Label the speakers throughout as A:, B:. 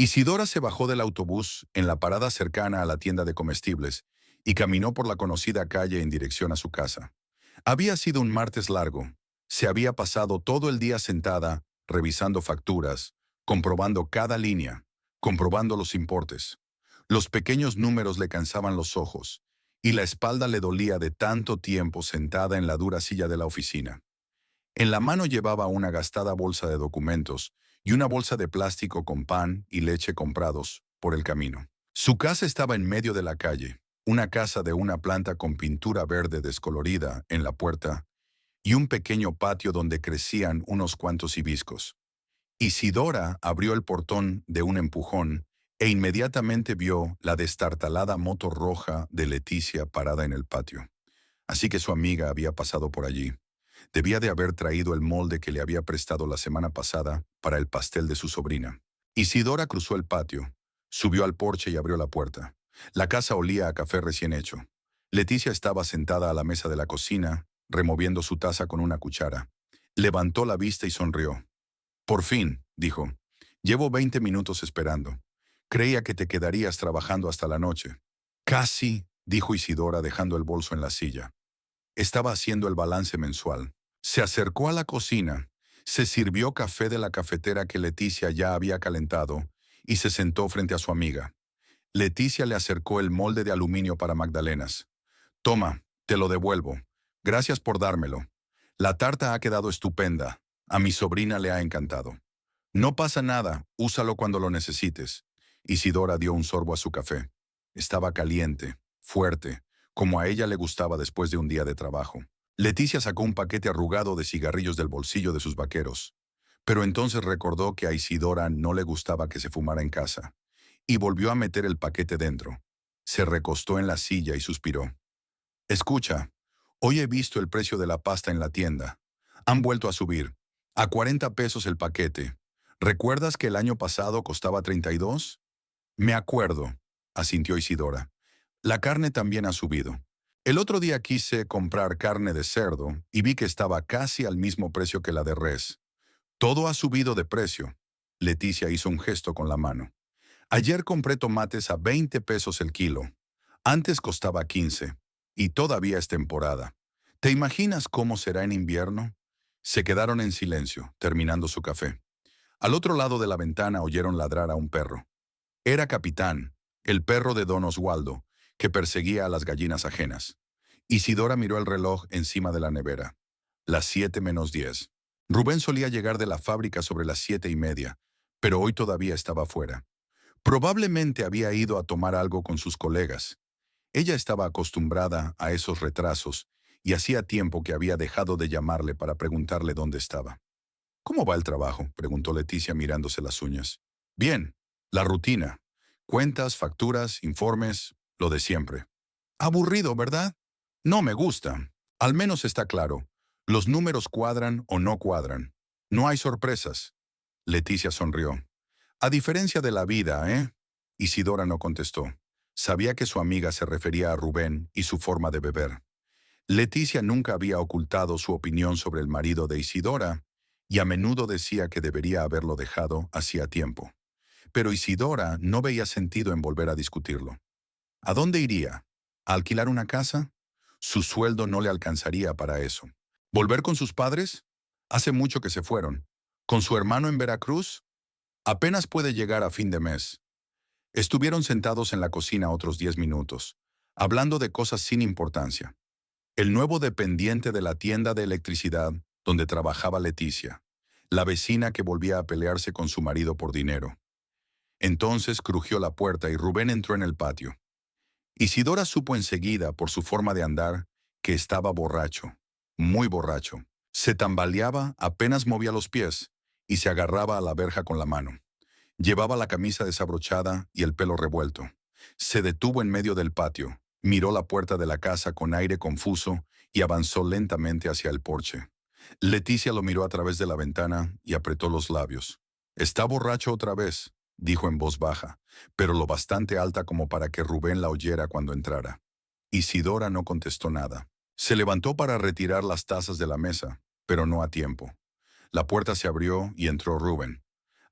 A: Isidora se bajó del autobús en la parada cercana a la tienda de comestibles y caminó por la conocida calle en dirección a su casa. Había sido un martes largo. Se había pasado todo el día sentada, revisando facturas, comprobando cada línea, comprobando los importes. Los pequeños números le cansaban los ojos, y la espalda le dolía de tanto tiempo sentada en la dura silla de la oficina. En la mano llevaba una gastada bolsa de documentos y una bolsa de plástico con pan y leche comprados por el camino. Su casa estaba en medio de la calle, una casa de una planta con pintura verde descolorida en la puerta y un pequeño patio donde crecían unos cuantos hibiscos. Isidora abrió el portón de un empujón e inmediatamente vio la destartalada moto roja de Leticia parada en el patio. Así que su amiga había pasado por allí. Debía de haber traído el molde que le había prestado la semana pasada para el pastel de su sobrina. Isidora cruzó el patio, subió al porche y abrió la puerta. La casa olía a café recién hecho. Leticia estaba sentada a la mesa de la cocina, removiendo su taza con una cuchara. Levantó la vista y sonrió. «Por fin», dijo. «Llevo 20 minutos esperando. Creía que te quedarías trabajando hasta la noche». «Casi», dijo Isidora dejando el bolso en la silla. Estaba haciendo el balance mensual. Se acercó a la cocina, se sirvió café de la cafetera que Leticia ya había calentado y se sentó frente a su amiga. Leticia le acercó el molde de aluminio para magdalenas. «Toma, te lo devuelvo. Gracias por dármelo. La tarta ha quedado estupenda. A mi sobrina le ha encantado». «No pasa nada, úsalo cuando lo necesites». Isidora dio un sorbo a su café. Estaba caliente, fuerte, como a ella le gustaba después de un día de trabajo. Leticia sacó un paquete arrugado de cigarrillos del bolsillo de sus vaqueros. Pero entonces recordó que a Isidora no le gustaba que se fumara en casa, y volvió a meter el paquete dentro. Se recostó en la silla y suspiró. «Escucha, hoy he visto el precio de la pasta en la tienda. Han vuelto a subir. A 40 pesos el paquete. ¿Recuerdas que el año pasado costaba 32? «Me acuerdo», asintió Isidora. «La carne también ha subido. El otro día quise comprar carne de cerdo y vi que estaba casi al mismo precio que la de res. Todo ha subido de precio». Leticia hizo un gesto con la mano. «Ayer compré tomates a 20 pesos el kilo. Antes costaba 15. Y todavía es temporada. ¿Te imaginas cómo será en invierno?» Se quedaron en silencio, terminando su café. Al otro lado de la ventana oyeron ladrar a un perro. Era Capitán, el perro de don Oswaldo, que perseguía a las gallinas ajenas. Isidora miró el reloj encima de la nevera. Las 7:10. Rubén solía llegar de la fábrica sobre las 7:30, pero hoy todavía estaba fuera. Probablemente había ido a tomar algo con sus colegas. Ella estaba acostumbrada a esos retrasos y hacía tiempo que había dejado de llamarle para preguntarle dónde estaba. «¿Cómo va el trabajo?», preguntó Leticia mirándose las uñas. «Bien, la rutina. Cuentas, facturas, informes, lo de siempre». «Aburrido, ¿verdad?» «No me gusta. Al menos está claro. Los números cuadran o no cuadran. No hay sorpresas». Leticia sonrió. «A diferencia de la vida, ¿eh?». Isidora no contestó. Sabía que su amiga se refería a Rubén y su forma de beber. Leticia nunca había ocultado su opinión sobre el marido de Isidora, y a menudo decía que debería haberlo dejado hacía tiempo. Pero Isidora no veía sentido en volver a discutirlo. ¿A dónde iría? ¿A alquilar una casa? Su sueldo no le alcanzaría para eso. ¿Volver con sus padres? Hace mucho que se fueron. ¿Con su hermano en Veracruz? Apenas puede llegar a fin de mes. Estuvieron sentados en la cocina otros 10 minutos, hablando de cosas sin importancia. El nuevo dependiente de la tienda de electricidad donde trabajaba Leticia, la vecina que volvía a pelearse con su marido por dinero. Entonces crujió la puerta y Rubén entró en el patio. Isidora supo enseguida, por su forma de andar, que estaba borracho, muy borracho. Se tambaleaba, apenas movía los pies, y se agarraba a la verja con la mano. Llevaba la camisa desabrochada y el pelo revuelto. Se detuvo en medio del patio, miró la puerta de la casa con aire confuso y avanzó lentamente hacia el porche. Leticia lo miró a través de la ventana y apretó los labios. «Está borracho otra vez», dijo en voz baja, pero lo bastante alta como para que Rubén la oyera cuando entrara. Isidora no contestó nada. Se levantó para retirar las tazas de la mesa, pero no a tiempo. La puerta se abrió y entró Rubén.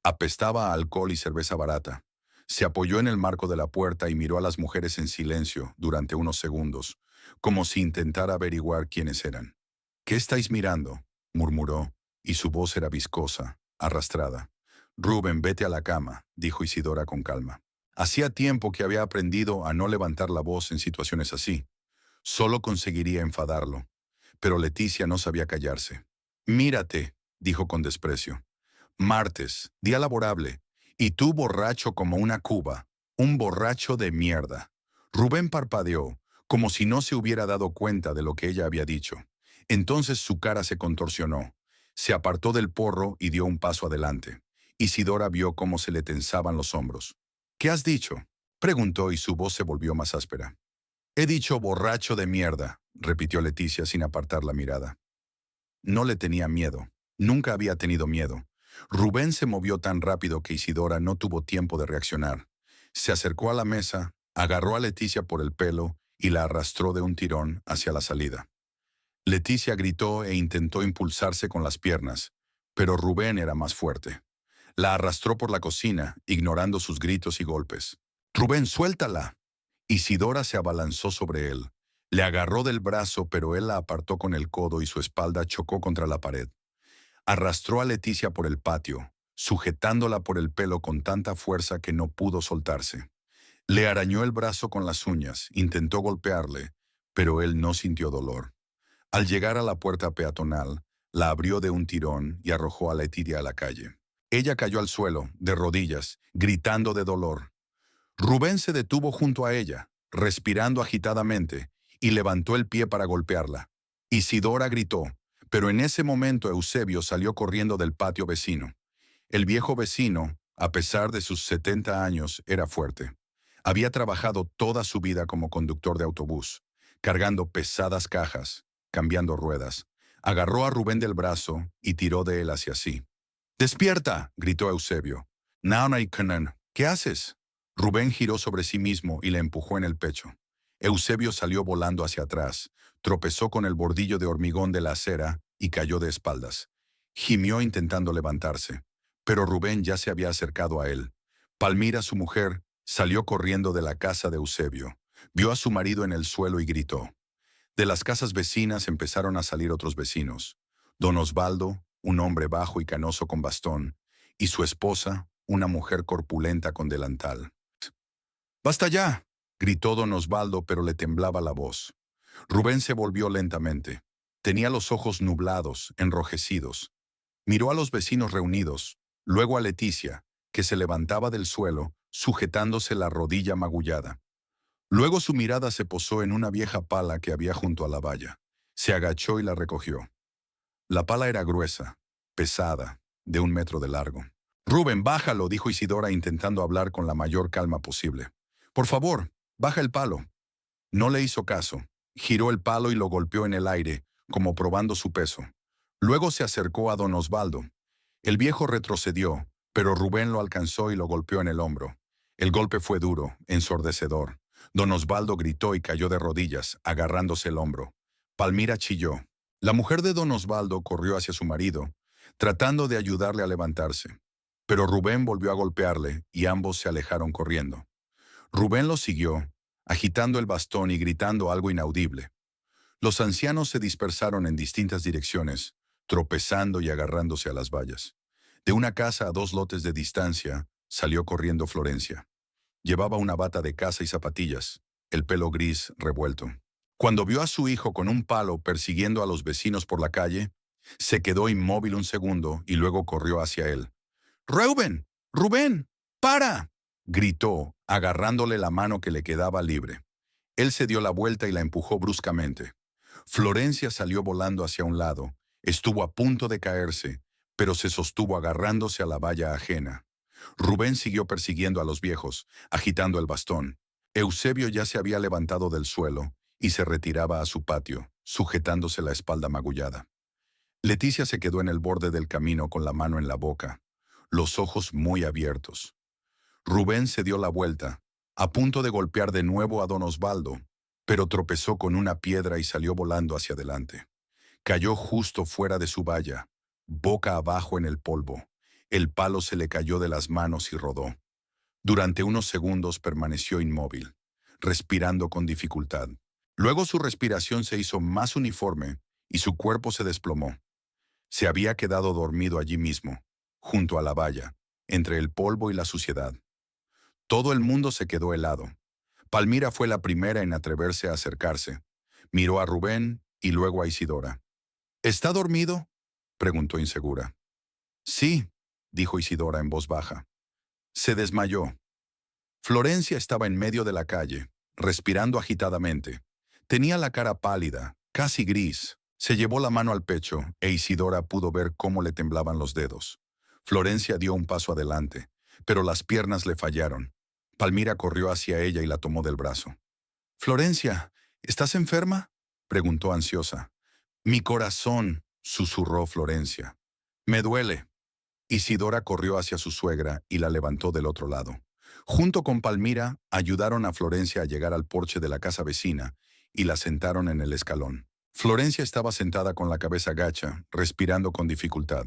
A: Apestaba a alcohol y cerveza barata. Se apoyó en el marco de la puerta y miró a las mujeres en silencio durante unos segundos, como si intentara averiguar quiénes eran. ¿Qué estáis mirando?, murmuró, y su voz era viscosa, arrastrada. Rubén, vete a la cama, dijo Isidora con calma. Hacía tiempo que había aprendido a no levantar la voz en situaciones así. Solo conseguiría enfadarlo. Pero Leticia no sabía callarse. Mírate, dijo con desprecio. Martes, día laborable, y tú borracho como una cuba, un borracho de mierda. Rubén parpadeó, como si no se hubiera dado cuenta de lo que ella había dicho. Entonces su cara se contorsionó. Se apartó del porro y dio un paso adelante. Isidora vio cómo se le tensaban los hombros. ¿Qué has dicho?, preguntó y su voz se volvió más áspera. He dicho borracho de mierda, repitió Leticia sin apartar la mirada. No le tenía miedo. Nunca había tenido miedo. Rubén se movió tan rápido que Isidora no tuvo tiempo de reaccionar. Se acercó a la mesa, agarró a Leticia por el pelo y la arrastró de un tirón hacia la salida. Leticia gritó e intentó impulsarse con las piernas, pero Rubén era más fuerte. La arrastró por la cocina, ignorando sus gritos y golpes. «Rubén, suéltala». Isidora se abalanzó sobre él. Le agarró del brazo, pero él la apartó con el codo y su espalda chocó contra la pared. Arrastró a Leticia por el patio, sujetándola por el pelo con tanta fuerza que no pudo soltarse. Le arañó el brazo con las uñas, intentó golpearle, pero él no sintió dolor. Al llegar a la puerta peatonal, la abrió de un tirón y arrojó a Leticia a la calle. Ella cayó al suelo, de rodillas, gritando de dolor. Rubén se detuvo junto a ella, respirando agitadamente, y levantó el pie para golpearla. Isidora gritó, pero en ese momento Eusebio salió corriendo del patio vecino. El viejo vecino, a pesar de sus 70 años, era fuerte. Había trabajado toda su vida como conductor de autobús, cargando pesadas cajas, cambiando ruedas. Agarró a Rubén del brazo y tiró de él hacia sí. «¡Despierta!», gritó Eusebio. «Naunaikanán, ¿qué haces?». Rubén giró sobre sí mismo y le empujó en el pecho. Eusebio salió volando hacia atrás, tropezó con el bordillo de hormigón de la acera y cayó de espaldas. Gimió intentando levantarse, pero Rubén ya se había acercado a él. Palmira, su mujer, salió corriendo de la casa de Eusebio. Vio a su marido en el suelo y gritó. De las casas vecinas empezaron a salir otros vecinos. Don Osvaldo, un hombre bajo y canoso con bastón, y su esposa, una mujer corpulenta con delantal. «¡Basta ya!», gritó don Osvaldo, pero le temblaba la voz. Rubén se volvió lentamente. Tenía los ojos nublados, enrojecidos. Miró a los vecinos reunidos, luego a Leticia, que se levantaba del suelo, sujetándose la rodilla magullada. Luego su mirada se posó en una vieja pala que había junto a la valla. Se agachó y la recogió. La pala era gruesa, pesada, de 1 metro de largo. «Rubén, bájalo», dijo Isidora intentando hablar con la mayor calma posible. «Por favor, baja el palo». No le hizo caso. Giró el palo y lo golpeó en el aire, como probando su peso. Luego se acercó a don Osvaldo. El viejo retrocedió, pero Rubén lo alcanzó y lo golpeó en el hombro. El golpe fue duro, ensordecedor. Don Osvaldo gritó y cayó de rodillas, agarrándose el hombro. Palmira chilló. La mujer de don Osvaldo corrió hacia su marido, tratando de ayudarle a levantarse. Pero Rubén volvió a golpearle y ambos se alejaron corriendo. Rubén los siguió, agitando el bastón y gritando algo inaudible. Los ancianos se dispersaron en distintas direcciones, tropezando y agarrándose a las vallas. De una casa a 2 lotes de distancia, salió corriendo Florencia. Llevaba una bata de caza y zapatillas, el pelo gris revuelto. Cuando vio a su hijo con un palo persiguiendo a los vecinos por la calle, se quedó inmóvil un segundo y luego corrió hacia él. «¡Rubén! ¡Rubén! ¡Para!», gritó, agarrándole la mano que le quedaba libre. Él se dio la vuelta y la empujó bruscamente. Florencia salió volando hacia un lado, estuvo a punto de caerse, pero se sostuvo agarrándose a la valla ajena. Rubén siguió persiguiendo a los viejos, agitando el bastón. Eusebio ya se había levantado del suelo y se retiraba a su patio, sujetándose la espalda magullada. Leticia se quedó en el borde del camino con la mano en la boca, los ojos muy abiertos. Rubén se dio la vuelta, a punto de golpear de nuevo a don Osvaldo, pero tropezó con una piedra y salió volando hacia adelante. Cayó justo fuera de su valla, boca abajo en el polvo. El palo se le cayó de las manos y rodó. Durante unos segundos permaneció inmóvil, respirando con dificultad. Luego su respiración se hizo más uniforme y su cuerpo se desplomó. Se había quedado dormido allí mismo, junto a la valla, entre el polvo y la suciedad. Todo el mundo se quedó helado. Palmira fue la primera en atreverse a acercarse. Miró a Rubén y luego a Isidora. ¿Está dormido?, preguntó insegura. Sí, dijo Isidora en voz baja. Se desmayó. Florencia estaba en medio de la calle, respirando agitadamente. Tenía la cara pálida, casi gris. Se llevó la mano al pecho e Isidora pudo ver cómo le temblaban los dedos. Florencia dio un paso adelante, pero las piernas le fallaron. Palmira corrió hacia ella y la tomó del brazo. «Florencia, ¿estás enferma?», preguntó ansiosa. «Mi corazón», susurró Florencia. «Me duele». Isidora corrió hacia su suegra y la levantó del otro lado. Junto con Palmira, ayudaron a Florencia a llegar al porche de la casa vecina y la sentaron en el escalón. Florencia estaba sentada con la cabeza gacha, respirando con dificultad.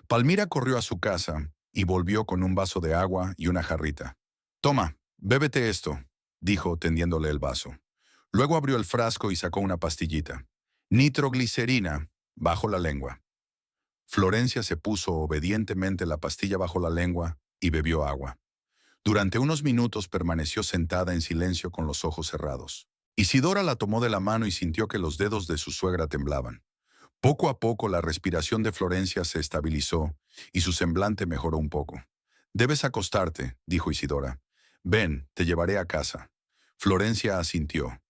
A: Palmira corrió a su casa y volvió con un vaso de agua y una jarrita. «Toma, bébete esto», dijo tendiéndole el vaso. Luego abrió el frasco y sacó una pastillita. «Nitroglicerina», bajo la lengua. Florencia se puso obedientemente la pastilla bajo la lengua y bebió agua. Durante unos minutos permaneció sentada en silencio con los ojos cerrados. Isidora la tomó de la mano y sintió que los dedos de su suegra temblaban. Poco a poco la respiración de Florencia se estabilizó y su semblante mejoró un poco. «Debes acostarte», dijo Isidora. «Ven, te llevaré a casa». Florencia asintió.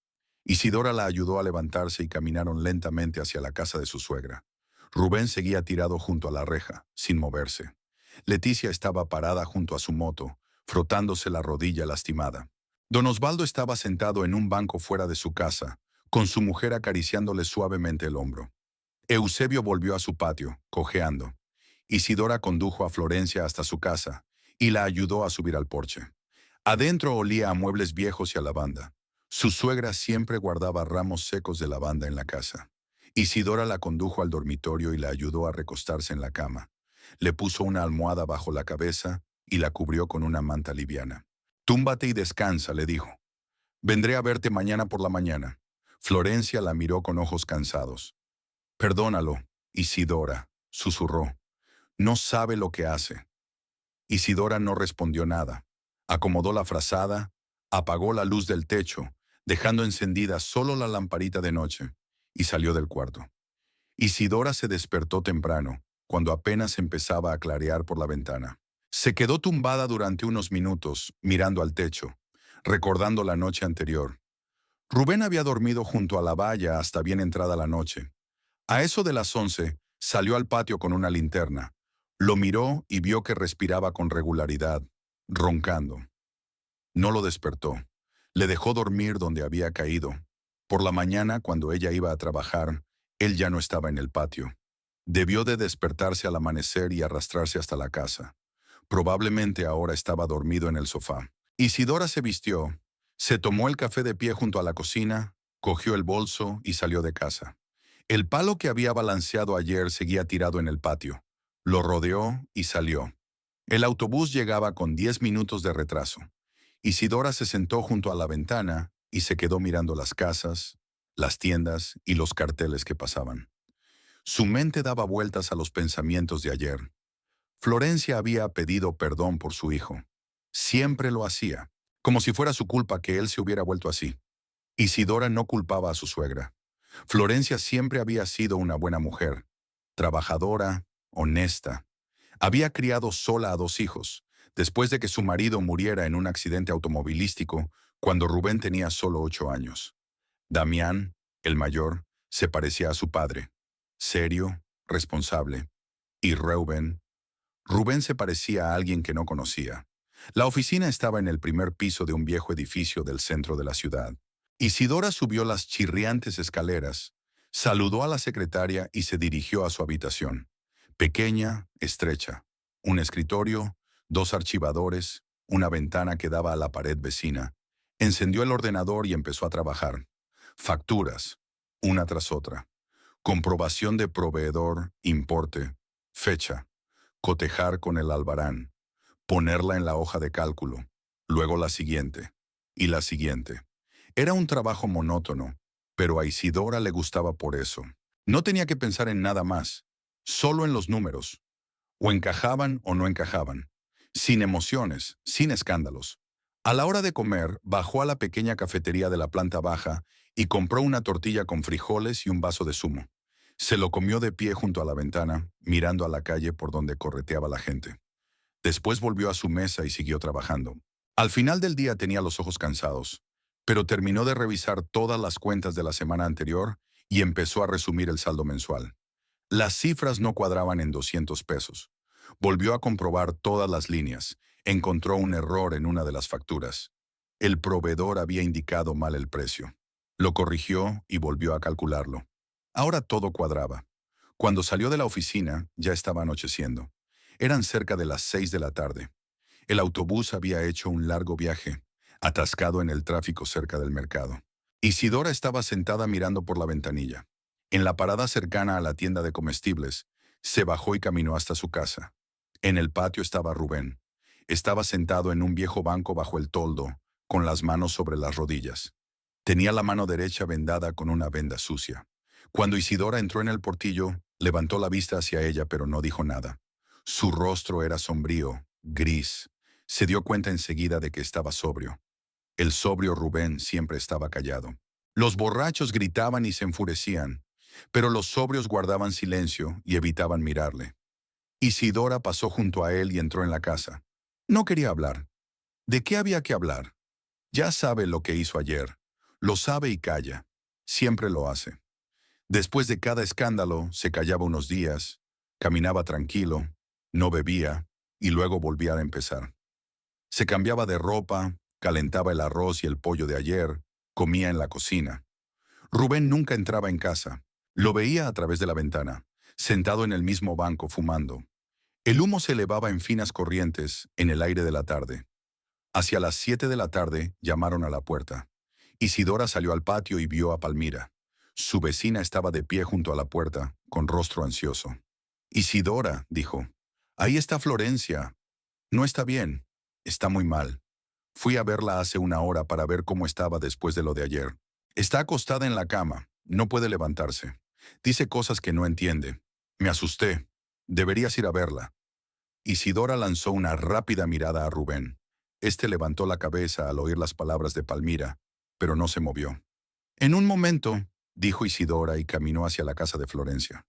A: Isidora la ayudó a levantarse y caminaron lentamente hacia la casa de su suegra. Rubén seguía tirado junto a la reja, sin moverse. Leticia estaba parada junto a su moto, frotándose la rodilla lastimada. Don Osvaldo estaba sentado en un banco fuera de su casa, con su mujer acariciándole suavemente el hombro. Eusebio volvió a su patio, cojeando. Isidora condujo a Florencia hasta su casa y la ayudó a subir al porche. Adentro olía a muebles viejos y a lavanda. Su suegra siempre guardaba ramos secos de lavanda en la casa. Isidora la condujo al dormitorio y la ayudó a recostarse en la cama. Le puso una almohada bajo la cabeza y la cubrió con una manta liviana. «Túmbate y descansa», le dijo. «Vendré a verte mañana por la mañana». Florencia la miró con ojos cansados. «Perdónalo, Isidora», susurró. «No sabe lo que hace». Isidora no respondió nada. Acomodó la frazada, apagó la luz del techo, dejando encendida solo la lamparita de noche, y salió del cuarto. Isidora se despertó temprano, cuando apenas empezaba a clarear por la ventana. Se quedó tumbada durante unos minutos, mirando al techo, recordando la noche anterior. Rubén había dormido junto a la valla hasta bien entrada la noche. A eso de las 11, salió al patio con una linterna. Lo miró y vio que respiraba con regularidad, roncando. No lo despertó. Le dejó dormir donde había caído. Por la mañana, cuando ella iba a trabajar, él ya no estaba en el patio. Debió de despertarse al amanecer y arrastrarse hasta la casa. Probablemente ahora estaba dormido en el sofá. Isidora se vistió, se tomó el café de pie junto a la cocina, cogió el bolso y salió de casa. El palo que había balanceado ayer seguía tirado en el patio. Lo rodeó y salió. El autobús llegaba con 10 minutos de retraso. Isidora se sentó junto a la ventana y se quedó mirando las casas, las tiendas y los carteles que pasaban. Su mente daba vueltas a los pensamientos de ayer. Florencia había pedido perdón por su hijo. Siempre lo hacía, como si fuera su culpa que él se hubiera vuelto así. Isidora no culpaba a su suegra. Florencia siempre había sido una buena mujer, trabajadora, honesta. Había criado sola a 2 hijos, después de que su marido muriera en un accidente automovilístico cuando Rubén tenía solo 8 años. Damián, el mayor, se parecía a su padre, serio, responsable. Y Rubén se parecía a alguien que no conocía. La oficina estaba en el primer piso de un viejo edificio del centro de la ciudad. Isidora subió las chirriantes escaleras, saludó a la secretaria y se dirigió a su habitación. Pequeña, estrecha, un escritorio, 2 archivadores, una ventana que daba a la pared vecina. Encendió el ordenador y empezó a trabajar. Facturas, una tras otra. Comprobación de proveedor, importe, fecha. cotejar con el albarán, ponerla en la hoja de cálculo, luego la siguiente, y la siguiente. Era un trabajo monótono, pero a Isidora le gustaba por eso. No tenía que pensar en nada más, solo en los números. O encajaban o no encajaban. Sin emociones, sin escándalos. A la hora de comer, bajó a la pequeña cafetería de la planta baja y compró una tortilla con frijoles y un vaso de zumo. Se lo comió de pie junto a la ventana, mirando a la calle por donde correteaba la gente. Después volvió a su mesa y siguió trabajando. Al final del día tenía los ojos cansados, pero terminó de revisar todas las cuentas de la semana anterior y empezó a resumir el saldo mensual. Las cifras no cuadraban en 200 pesos. Volvió a comprobar todas las líneas. Encontró un error en una de las facturas. El proveedor había indicado mal el precio. Lo corrigió y volvió a calcularlo. Ahora todo cuadraba. Cuando salió de la oficina, ya estaba anocheciendo. Eran cerca de las 6 de la tarde. El autobús había hecho un largo viaje, atascado en el tráfico cerca del mercado. Isidora estaba sentada mirando por la ventanilla. En la parada cercana a la tienda de comestibles, se bajó y caminó hasta su casa. En el patio estaba Rubén. Estaba sentado en un viejo banco bajo el toldo, con las manos sobre las rodillas. Tenía la mano derecha vendada con una venda sucia. Cuando Isidora entró en el portillo, levantó la vista hacia ella, pero no dijo nada. Su rostro era sombrío, gris. Se dio cuenta enseguida de que estaba sobrio. El sobrio Rubén siempre estaba callado. Los borrachos gritaban y se enfurecían, pero los sobrios guardaban silencio y evitaban mirarle. Isidora pasó junto a él y entró en la casa. No quería hablar. ¿De qué había que hablar? Ya sabe lo que hizo ayer. Lo sabe y calla. Siempre lo hace. Después de cada escándalo, se callaba unos días, caminaba tranquilo, no bebía y luego volvía a empezar. Se cambiaba de ropa, calentaba el arroz y el pollo de ayer, comía en la cocina. Rubén nunca entraba en casa. Lo veía a través de la ventana, sentado en el mismo banco fumando. El humo se elevaba en finas corrientes en el aire de la tarde. Hacia las 7 de la tarde llamaron a la puerta. Isidora salió al patio y vio a Palmira. Su vecina estaba de pie junto a la puerta, con rostro ansioso. Isidora, dijo, ahí está Florencia. No está bien. Está muy mal. Fui a verla hace una hora para ver cómo estaba después de lo de ayer. Está acostada en la cama. No puede levantarse. Dice cosas que no entiende. Me asusté. Deberías ir a verla. Isidora lanzó una rápida mirada a Rubén. Este levantó la cabeza al oír las palabras de Palmira, pero no se movió. En un momento, dijo Isidora y caminó hacia la casa de Florencia.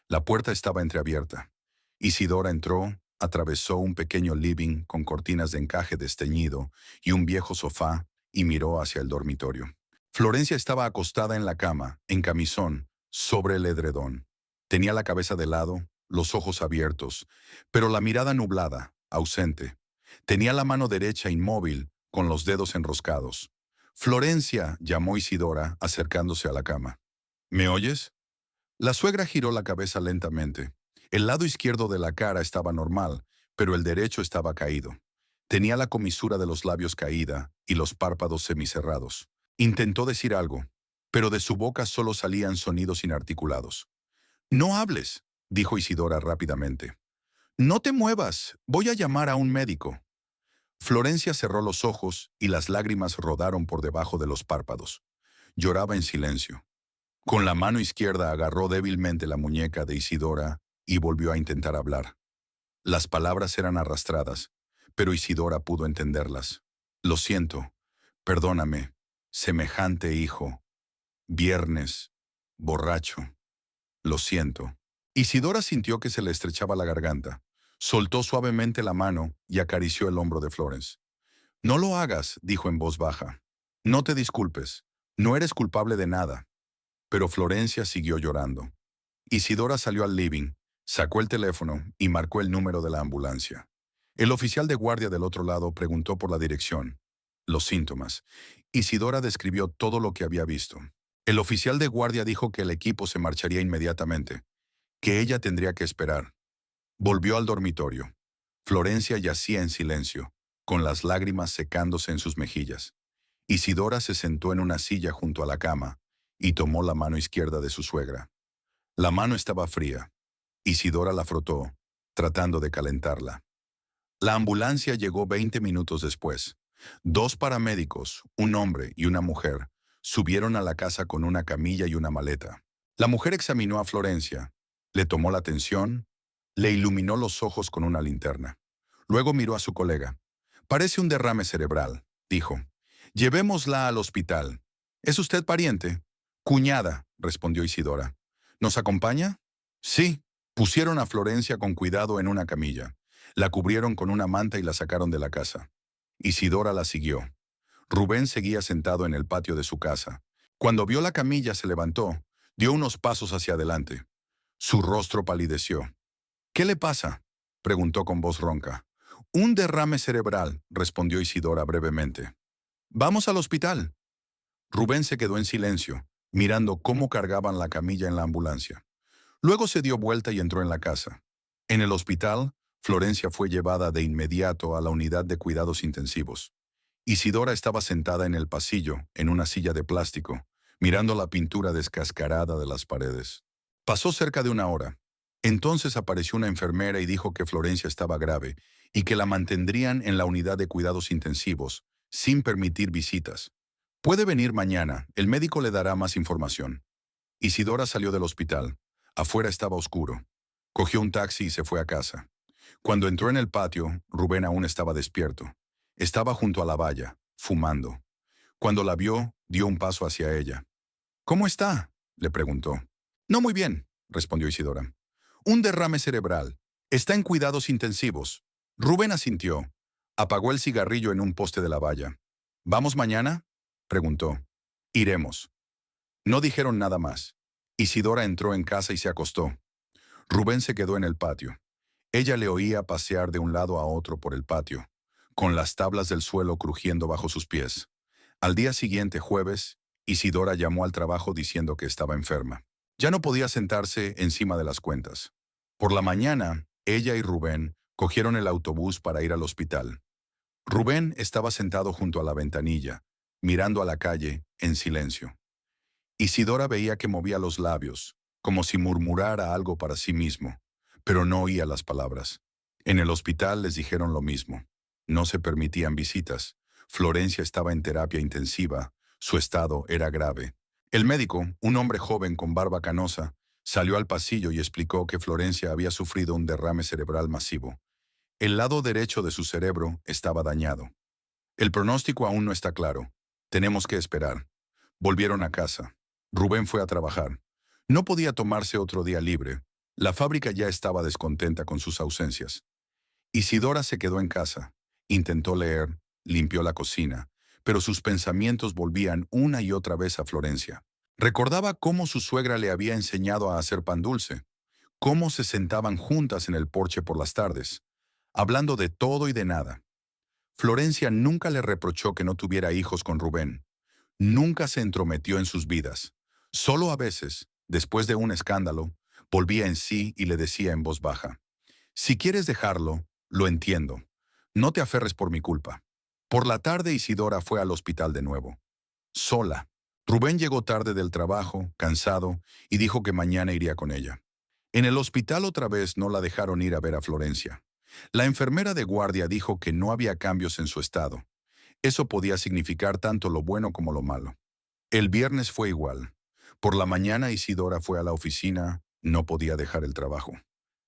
A: La puerta estaba entreabierta. Isidora entró, atravesó un pequeño living con cortinas de encaje desteñido y un viejo sofá y miró hacia el dormitorio. Florencia estaba acostada en la cama, en camisón, sobre el edredón. Tenía la cabeza de lado, los ojos abiertos, pero la mirada nublada, ausente. Tenía la mano derecha inmóvil, con los dedos enroscados. Florencia, llamó Isidora, acercándose a la cama. ¿Me oyes? La suegra giró la cabeza lentamente. El lado izquierdo de la cara estaba normal, pero el derecho estaba caído. Tenía la comisura de los labios caída y los párpados semicerrados. Intentó decir algo, pero de su boca solo salían sonidos inarticulados. No hables, dijo Isidora rápidamente. No te muevas, voy a llamar a un médico. Florencia cerró los ojos y las lágrimas rodaron por debajo de los párpados. Lloraba en silencio. Con la mano izquierda agarró débilmente la muñeca de Isidora y volvió a intentar hablar. Las palabras eran arrastradas, pero Isidora pudo entenderlas. Lo siento, perdóname, semejante hijo. Viernes, borracho. Lo siento. Isidora sintió que se le estrechaba la garganta. Soltó suavemente la mano y acarició el hombro de Florence. No lo hagas, dijo en voz baja. No te disculpes. No eres culpable de nada. Pero Florencia siguió llorando. Isidora salió al living, sacó el teléfono y marcó el número de la ambulancia. El oficial de guardia del otro lado preguntó por la dirección, los síntomas. Isidora describió todo lo que había visto. El oficial de guardia dijo que el equipo se marcharía inmediatamente, que ella tendría que esperar. Volvió al dormitorio. Florencia yacía en silencio, con las lágrimas secándose en sus mejillas. Isidora se sentó en una silla junto a la cama y tomó la mano izquierda de su suegra. La mano estaba fría. Isidora la frotó, tratando de calentarla. La ambulancia llegó 20 minutos después. 2 paramédicos, un hombre y una mujer, subieron a la casa con una camilla y una maleta. La mujer examinó a Florencia, le tomó la tensión, le iluminó los ojos con una linterna. Luego miró a su colega. Parece un derrame cerebral, dijo. Llevémosla al hospital. ¿Es usted pariente? Cuñada, respondió Isidora. ¿Nos acompaña? Sí. Pusieron a Florencia con cuidado en una camilla. La cubrieron con una manta y la sacaron de la casa. Isidora la siguió. Rubén seguía sentado en el patio de su casa. Cuando vio la camilla se levantó, dio unos pasos hacia adelante. Su rostro palideció. ¿Qué le pasa?, preguntó con voz ronca. Un derrame cerebral, respondió Isidora brevemente. Vamos al hospital. Rubén se quedó en silencio, mirando cómo cargaban la camilla en la ambulancia. Luego se dio vuelta y entró en la casa. En el hospital, Florencia fue llevada de inmediato a la unidad de cuidados intensivos. Isidora estaba sentada en el pasillo, en una silla de plástico, mirando la pintura descascarada de las paredes. Pasó cerca de una hora. Entonces apareció una enfermera y dijo que Florencia estaba grave y que la mantendrían en la unidad de cuidados intensivos, sin permitir visitas. Puede venir mañana, el médico le dará más información. Isidora salió del hospital. Afuera estaba oscuro. Cogió un taxi y se fue a casa. Cuando entró en el patio, Rubén aún estaba despierto. Estaba junto a la valla, fumando. Cuando la vio, dio un paso hacia ella. ¿Cómo está?, le preguntó. No muy bien, respondió Isidora. Un derrame cerebral. Está en cuidados intensivos. Rubén asintió. Apagó el cigarrillo en un poste de la valla. ¿Vamos mañana?, preguntó. Iremos. No dijeron nada más. Isidora entró en casa y se acostó. Rubén se quedó en el patio. Ella le oía pasear de un lado a otro por el patio, con las tablas del suelo crujiendo bajo sus pies. Al día siguiente, jueves, Isidora llamó al trabajo diciendo que estaba enferma. Ya no podía sentarse encima de las cuentas. Por la mañana, ella y Rubén cogieron el autobús para ir al hospital. Rubén estaba sentado junto a la ventanilla, mirando a la calle, en silencio. Isidora veía que movía los labios, como si murmurara algo para sí mismo, pero no oía las palabras. En el hospital les dijeron lo mismo. No se permitían visitas. Florencia estaba en terapia intensiva. Su estado era grave. El médico, un hombre joven con barba canosa, salió al pasillo y explicó que Florencia había sufrido un derrame cerebral masivo. El lado derecho de su cerebro estaba dañado. El pronóstico aún no está claro. Tenemos que esperar. Volvieron a casa. Rubén fue a trabajar. No podía tomarse otro día libre. La fábrica ya estaba descontenta con sus ausencias. Isidora se quedó en casa. Intentó leer, limpió la cocina, pero sus pensamientos volvían una y otra vez a Florencia. Recordaba cómo su suegra le había enseñado a hacer pan dulce, cómo se sentaban juntas en el porche por las tardes, hablando de todo y de nada. Florencia nunca le reprochó que no tuviera hijos con Rubén. Nunca se entrometió en sus vidas. Solo a veces, después de un escándalo, volvía en sí y le decía en voz baja: si quieres dejarlo, lo entiendo. No te aferres por mi culpa. Por la tarde Isidora fue al hospital de nuevo. Sola. Rubén llegó tarde del trabajo, cansado, y dijo que mañana iría con ella. En el hospital otra vez no la dejaron ir a ver a Florencia. La enfermera de guardia dijo que no había cambios en su estado. Eso podía significar tanto lo bueno como lo malo. El viernes fue igual. Por la mañana Isidora fue a la oficina, no podía dejar el trabajo.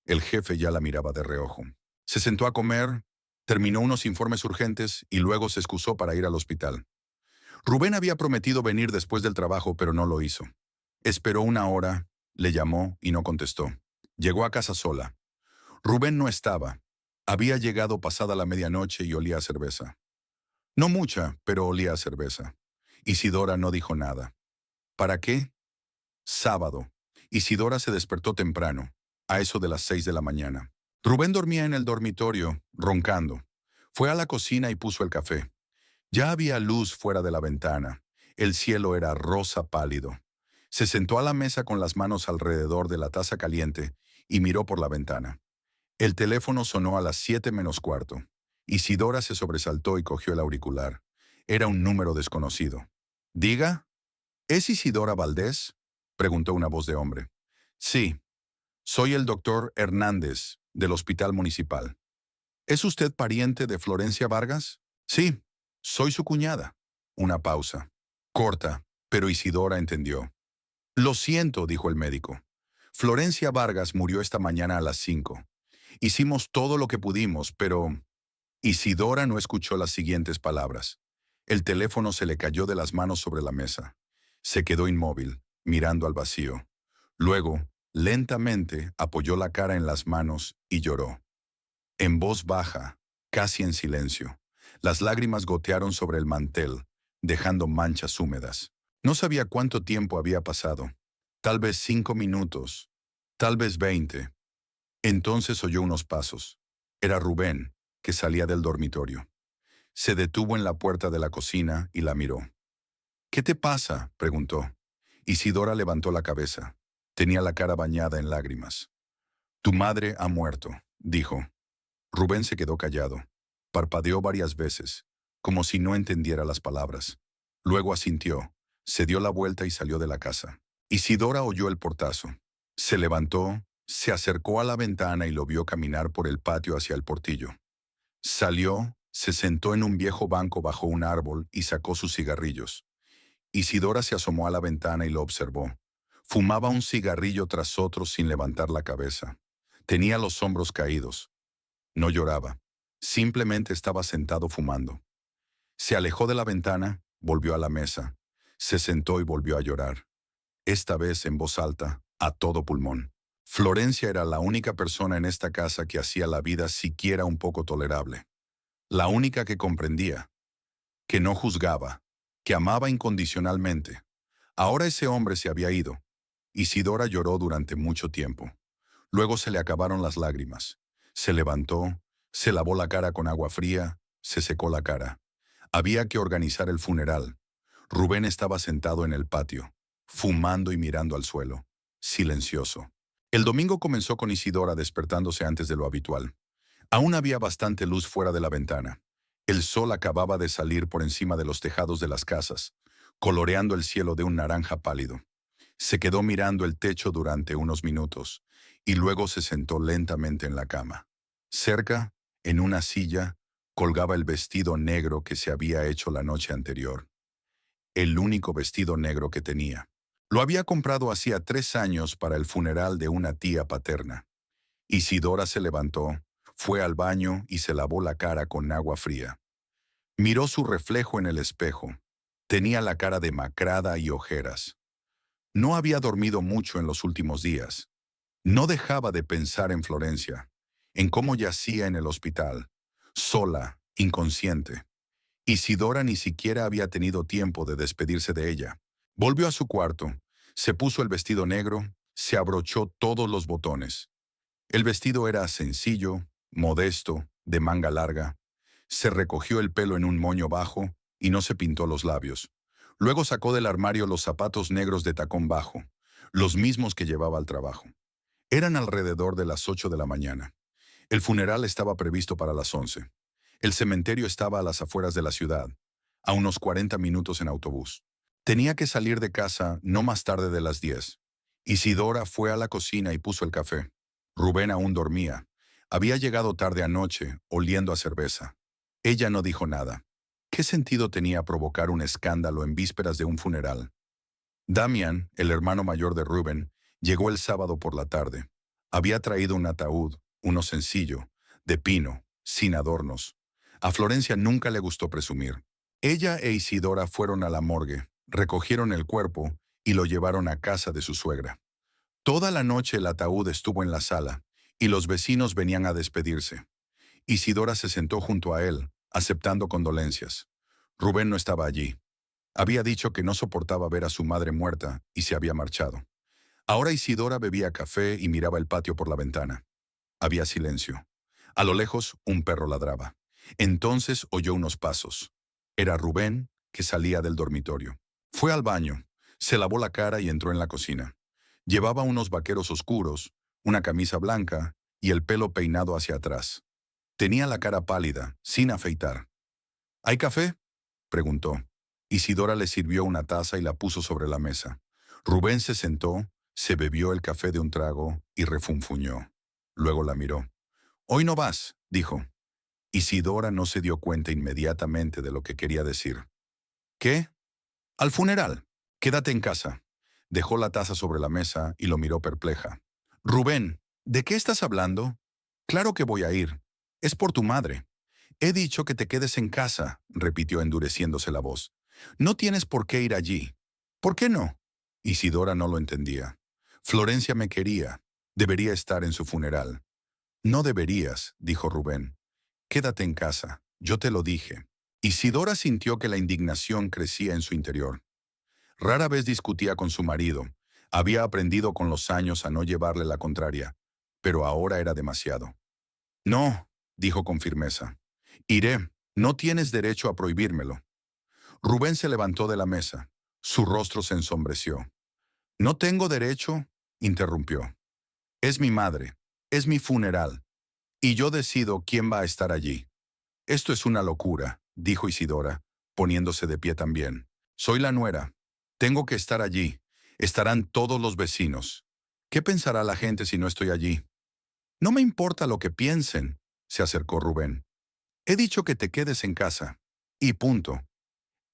A: El jefe ya la miraba de reojo. Se sentó a comer, terminó unos informes urgentes y luego se excusó para ir al hospital. Rubén había prometido venir después del trabajo, pero no lo hizo. Esperó una hora, le llamó y no contestó. Llegó a casa sola. Rubén no estaba. Había llegado pasada la medianoche y olía a cerveza. No mucha, pero olía a cerveza. Isidora no dijo nada. ¿Para qué? Sábado. Isidora se despertó temprano, a eso de las 6 de la mañana. Rubén dormía en el dormitorio, roncando. Fue a la cocina y puso el café. Ya había luz fuera de la ventana. El cielo era rosa pálido. Se sentó a la mesa con las manos alrededor de la taza caliente y miró por la ventana. El teléfono sonó a las 7 menos cuarto. Isidora se sobresaltó y cogió el auricular. Era un número desconocido. ¿Diga? ¿Es Isidora Valdés?, preguntó una voz de hombre. Sí. Soy el doctor Hernández, del Hospital Municipal. ¿Es usted pariente de Florencia Vargas? Sí, soy su cuñada. Una pausa. Corta, pero Isidora entendió. Lo siento, dijo el médico. Florencia Vargas murió esta mañana a las 5. Hicimos todo lo que pudimos, pero... Isidora no escuchó las siguientes palabras. El teléfono se le cayó de las manos sobre la mesa. Se quedó inmóvil, mirando al vacío. Luego, lentamente, apoyó la cara en las manos y lloró. En voz baja, casi en silencio. Las lágrimas gotearon sobre el mantel, dejando manchas húmedas. No sabía cuánto tiempo había pasado. Tal vez 5 minutos, tal vez 20. Entonces oyó unos pasos. Era Rubén, que salía del dormitorio. Se detuvo en la puerta de la cocina y la miró. ¿Qué te pasa?, preguntó. Isidora levantó la cabeza. Tenía la cara bañada en lágrimas. Tu madre ha muerto, dijo. Rubén se quedó callado. Parpadeó varias veces, como si no entendiera las palabras. Luego asintió, se dio la vuelta y salió de la casa. Isidora oyó el portazo. Se levantó, se acercó a la ventana y lo vio caminar por el patio hacia el portillo. Salió, se sentó en un viejo banco bajo un árbol y sacó sus cigarrillos. Isidora se asomó a la ventana y lo observó. Fumaba un cigarrillo tras otro sin levantar la cabeza. Tenía los hombros caídos. No lloraba. Simplemente estaba sentado fumando. Se alejó de la ventana, volvió a la mesa. Se sentó y volvió a llorar. Esta vez en voz alta, a todo pulmón. Florencia era la única persona en esta casa que hacía la vida siquiera un poco tolerable. La única que comprendía, que no juzgaba, que amaba incondicionalmente. Ahora ese hombre se había ido. Isidora lloró durante mucho tiempo. Luego se le acabaron las lágrimas. Se levantó, se lavó la cara con agua fría, se secó la cara. Había que organizar el funeral. Rubén estaba sentado en el patio, fumando y mirando al suelo, silencioso. El domingo comenzó con Isidora despertándose antes de lo habitual. Aún había bastante luz fuera de la ventana. El sol acababa de salir por encima de los tejados de las casas, coloreando el cielo de un naranja pálido. Se quedó mirando el techo durante unos minutos, y luego se sentó lentamente en la cama. Cerca, en una silla, colgaba el vestido negro que se había hecho la noche anterior. El único vestido negro que tenía. Lo había comprado hacía 3 años para el funeral de una tía paterna. Isidora se levantó, fue al baño y se lavó la cara con agua fría. Miró su reflejo en el espejo. Tenía la cara demacrada y ojeras. No había dormido mucho en los últimos días. No dejaba de pensar en Florencia, en cómo yacía en el hospital, sola, inconsciente. Isidora ni siquiera había tenido tiempo de despedirse de ella. Volvió a su cuarto, se puso el vestido negro, se abrochó todos los botones. El vestido era sencillo, modesto, de manga larga. Se recogió el pelo en un moño bajo y no se pintó los labios. Luego sacó del armario los zapatos negros de tacón bajo, los mismos que llevaba al trabajo. Eran alrededor de las 8 de la mañana. El funeral estaba previsto para las 11. El cementerio estaba a las afueras de la ciudad, a unos 40 minutos en autobús. Tenía que salir de casa no más tarde de las 10. Isidora fue a la cocina y puso el café. Rubén aún dormía. Había llegado tarde anoche, oliendo a cerveza. Ella no dijo nada. ¿Qué sentido tenía provocar un escándalo en vísperas de un funeral? Damian, el hermano mayor de Rubén, llegó el sábado por la tarde. Había traído un ataúd, uno sencillo, de pino, sin adornos. A Florencia nunca le gustó presumir. Ella e Isidora fueron a la morgue, recogieron el cuerpo y lo llevaron a casa de su suegra. Toda la noche el ataúd estuvo en la sala, y los vecinos venían a despedirse. Isidora se sentó junto a él, aceptando condolencias. Rubén no estaba allí. Había dicho que no soportaba ver a su madre muerta y se había marchado. Ahora Isidora bebía café y miraba el patio por la ventana. Había silencio. A lo lejos, un perro ladraba. Entonces oyó unos pasos. Era Rubén, que salía del dormitorio. Fue al baño, se lavó la cara y entró en la cocina. Llevaba unos vaqueros oscuros, una camisa blanca y el pelo peinado hacia atrás. Tenía la cara pálida, sin afeitar. ¿Hay café?, preguntó. Isidora le sirvió una taza y la puso sobre la mesa. Rubén se sentó, Se bebió el café de un trago y refunfuñó. Luego la miró. «Hoy no vas», dijo. Isidora no se dio cuenta inmediatamente de lo que quería decir. «¿Qué?» «Al funeral. Quédate en casa». Dejó la taza sobre la mesa y lo miró perpleja. «Rubén, ¿de qué estás hablando?» «Claro que voy a ir. Es por tu madre». «He dicho que te quedes en casa», repitió endureciéndose la voz. «No tienes por qué ir allí». «¿Por qué no?» Isidora no lo entendía. «Florencia me quería. Debería estar en su funeral». «No deberías», dijo Rubén. «Quédate en casa. Yo te lo dije». Isidora sintió que la indignación crecía en su interior. Rara vez discutía con su marido. Había aprendido con los años a no llevarle la contraria, pero ahora era demasiado. «No», dijo con firmeza. «Iré. No tienes derecho a prohibírmelo». Rubén se levantó de la mesa. Su rostro se ensombreció. «¿No tengo derecho?», interrumpió. «Es mi madre. Es mi funeral. Y yo decido quién va a estar allí». «Esto es una locura», dijo Isidora, poniéndose de pie también. «Soy la nuera. Tengo que estar allí. Estarán todos los vecinos. ¿Qué pensará la gente si no estoy allí?» «No me importa lo que piensen», se acercó Rubén. «He dicho que te quedes en casa. Y punto».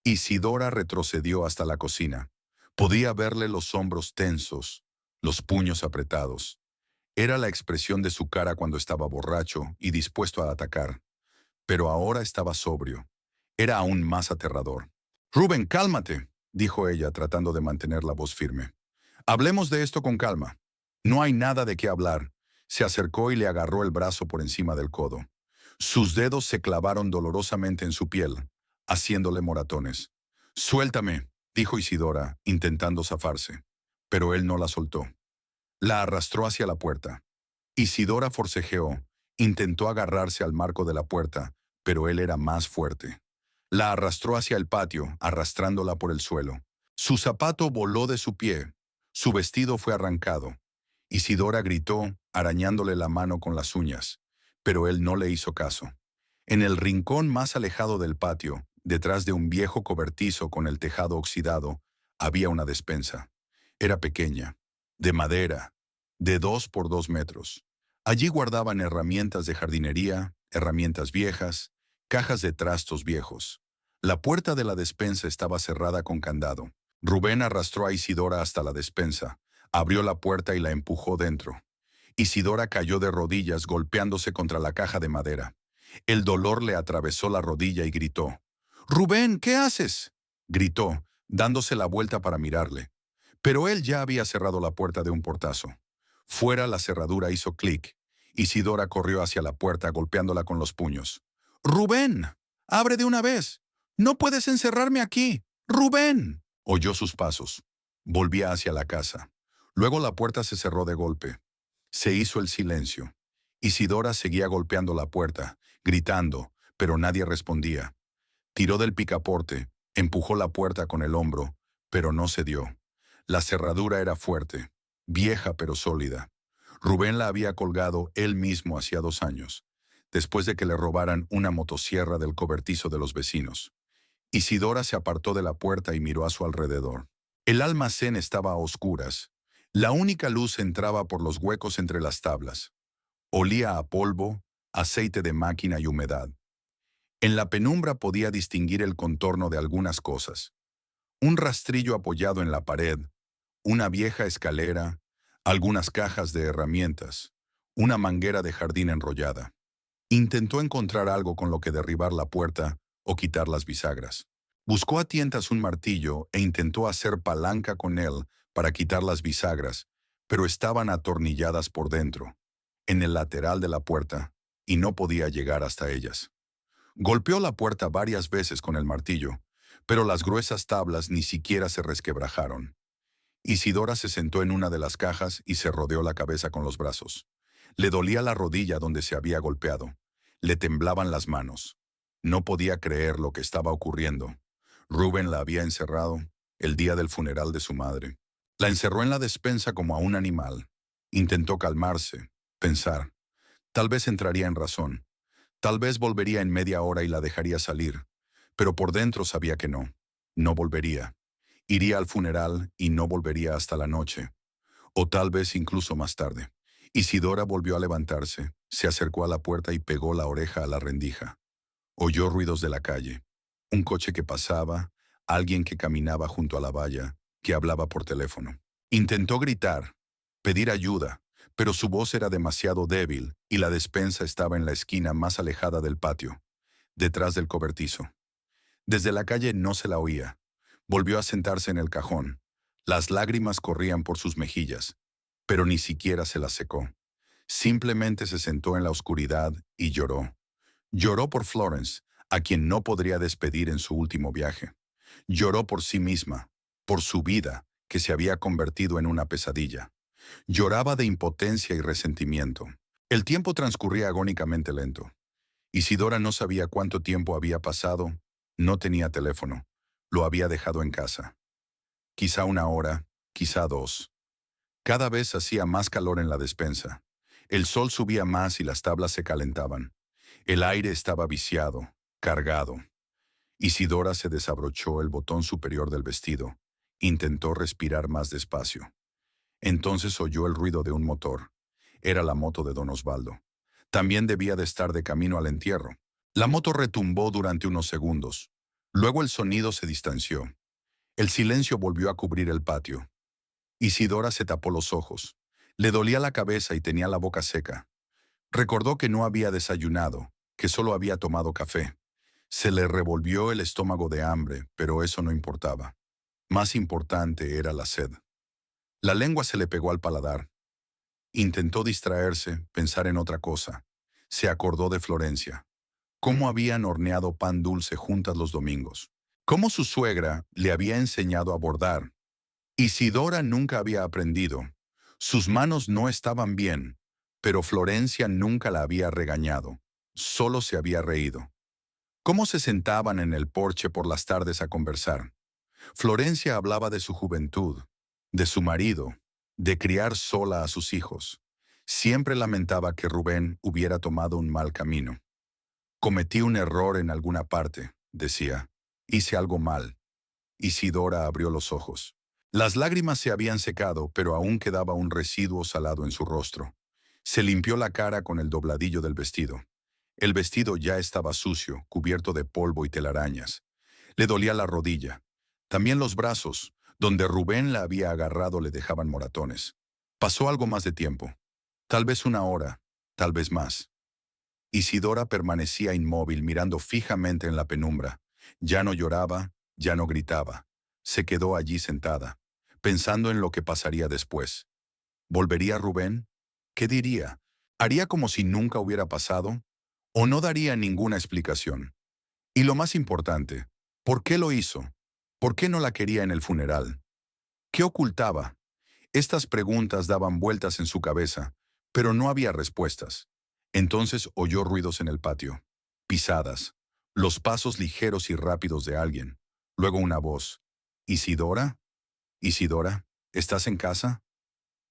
A: Isidora retrocedió hasta la cocina. Podía verle los hombros tensos, los puños apretados. Era la expresión de su cara cuando estaba borracho y dispuesto a atacar. Pero ahora estaba sobrio. Era aún más aterrador. «Rubén, cálmate», dijo ella, tratando de mantener la voz firme. «Hablemos de esto con calma». «No hay nada de qué hablar». Se acercó y le agarró el brazo por encima del codo. Sus dedos se clavaron dolorosamente en su piel, haciéndole moratones. «Suéltame», dijo Isidora, intentando zafarse. Pero él no la soltó. La arrastró hacia la puerta. Isidora forcejeó, intentó agarrarse al marco de la puerta, pero él era más fuerte. La arrastró hacia el patio, arrastrándola por el suelo. Su zapato voló de su pie. Su vestido fue arrancado. Isidora gritó, arañándole la mano con las uñas, pero él no le hizo caso. En el rincón más alejado del patio, detrás de un viejo cobertizo con el tejado oxidado, había una despensa. Era pequeña, de madera, de 2 por 2 metros. Allí guardaban herramientas de jardinería, herramientas viejas, cajas de trastos viejos. La puerta de la despensa estaba cerrada con candado. Rubén arrastró a Isidora hasta la despensa, abrió la puerta y la empujó dentro. Isidora cayó de rodillas golpeándose contra la caja de madera. El dolor le atravesó la rodilla y gritó. «Rubén, ¿qué haces?», gritó, dándose la vuelta para mirarle. Pero él ya había cerrado la puerta de un portazo. Fuera la cerradura hizo clic. Isidora corrió hacia la puerta golpeándola con los puños. «¡Rubén! ¡Abre de una vez! ¡No puedes encerrarme aquí! ¡Rubén!». Oyó sus pasos. Volvía hacia la casa. Luego la puerta se cerró de golpe. Se hizo el silencio. Isidora seguía golpeando la puerta, gritando, pero nadie respondía. Tiró del picaporte, empujó la puerta con el hombro, pero no cedió. La cerradura era fuerte, vieja pero sólida. Rubén la había colgado él mismo hacía 2 años, después de que le robaran una motosierra del cobertizo de los vecinos. Isidora se apartó de la puerta y miró a su alrededor. El almacén estaba a oscuras. La única luz entraba por los huecos entre las tablas. Olía a polvo, aceite de máquina y humedad. En la penumbra podía distinguir el contorno de algunas cosas. Un rastrillo apoyado en la pared, una vieja escalera, algunas cajas de herramientas, una manguera de jardín enrollada. Intentó encontrar algo con lo que derribar la puerta o quitar las bisagras. Buscó a tientas un martillo e intentó hacer palanca con él para quitar las bisagras, pero estaban atornilladas por dentro, en el lateral de la puerta, y no podía llegar hasta ellas. Golpeó la puerta varias veces con el martillo, pero las gruesas tablas ni siquiera se resquebrajaron. Isidora se sentó en una de las cajas y se rodeó la cabeza con los brazos. Le dolía la rodilla donde se había golpeado. Le temblaban las manos. No podía creer lo que estaba ocurriendo. Rubén la había encerrado el día del funeral de su madre. La encerró en la despensa como a un animal. Intentó calmarse, pensar. Tal vez entraría en razón. Tal vez volvería en media hora y la dejaría salir. Pero por dentro sabía que no. No volvería. Iría al funeral y no volvería hasta la noche. o tal vez incluso más tarde. Isidora volvió a levantarse, se acercó a la puerta y pegó la oreja a la rendija. Oyó ruidos de la calle, un coche que pasaba, alguien que caminaba junto a la valla, que hablaba por teléfono. Intentó gritar, pedir ayuda, pero su voz era demasiado débil y la despensa estaba en la esquina más alejada del patio, detrás del cobertizo. Desde la calle no se la oía. Volvió a sentarse en el cajón. Las lágrimas corrían por sus mejillas, pero ni siquiera se las secó. Simplemente se sentó en la oscuridad y lloró. Lloró por Florence, a quien no podría despedir en su último viaje. Lloró por sí misma, por su vida, que se había convertido en una pesadilla. Lloraba de impotencia y resentimiento. El tiempo transcurría agónicamente lento. Isidora no sabía cuánto tiempo había pasado, no tenía teléfono, lo había dejado en casa. Quizá una hora, quizá dos. Cada vez hacía más calor en la despensa. El sol subía más y las tablas se calentaban. El aire estaba viciado, cargado. Isidora se desabrochó el botón superior del vestido. Intentó respirar más despacio. Entonces oyó el ruido de un motor. Era la moto de don Osvaldo. También debía de estar de camino al entierro. La moto retumbó durante unos segundos. Luego el sonido se distanció. El silencio volvió a cubrir el patio. Isidora se tapó los ojos. Le dolía la cabeza y tenía la boca seca. Recordó que no había desayunado, que solo había tomado café. Se le revolvió el estómago de hambre, pero eso no importaba. Más importante era la sed. La lengua se le pegó al paladar. Intentó distraerse, pensar en otra cosa. Se acordó de Florencia. Cómo habían horneado pan dulce juntas los domingos. Cómo su suegra le había enseñado a bordar. Isidora nunca había aprendido. Sus manos no estaban bien, pero Florencia nunca la había regañado. Solo se había reído. Cómo se sentaban en el porche por las tardes a conversar. Florencia hablaba de su juventud, de su marido, de criar sola a sus hijos. Siempre lamentaba que Rubén hubiera tomado un mal camino. Cometí un error en alguna parte, decía. Hice algo mal. Isidora abrió los ojos. Las lágrimas se habían secado, pero aún quedaba un residuo salado en su rostro. Se limpió la cara con el dobladillo del vestido. El vestido ya estaba sucio, cubierto de polvo y telarañas. Le dolía la rodilla. También los brazos, donde Rubén la había agarrado, le dejaban moratones. Pasó algo más de tiempo. Tal vez una hora, tal vez más. Isidora permanecía inmóvil mirando fijamente en la penumbra. Ya no lloraba, ya no gritaba. Se quedó allí sentada, pensando en lo que pasaría después. ¿Volvería Rubén? ¿Qué diría? ¿Haría como si nunca hubiera pasado? ¿O no daría ninguna explicación? Y lo más importante, ¿por qué lo hizo? ¿Por qué no la quería en el funeral? ¿Qué ocultaba? Estas preguntas daban vueltas en su cabeza, pero no había respuestas. Entonces oyó ruidos en el patio, pisadas, los pasos ligeros y rápidos de alguien. Luego una voz. ¿Isidora? ¿Isidora? ¿Estás en casa?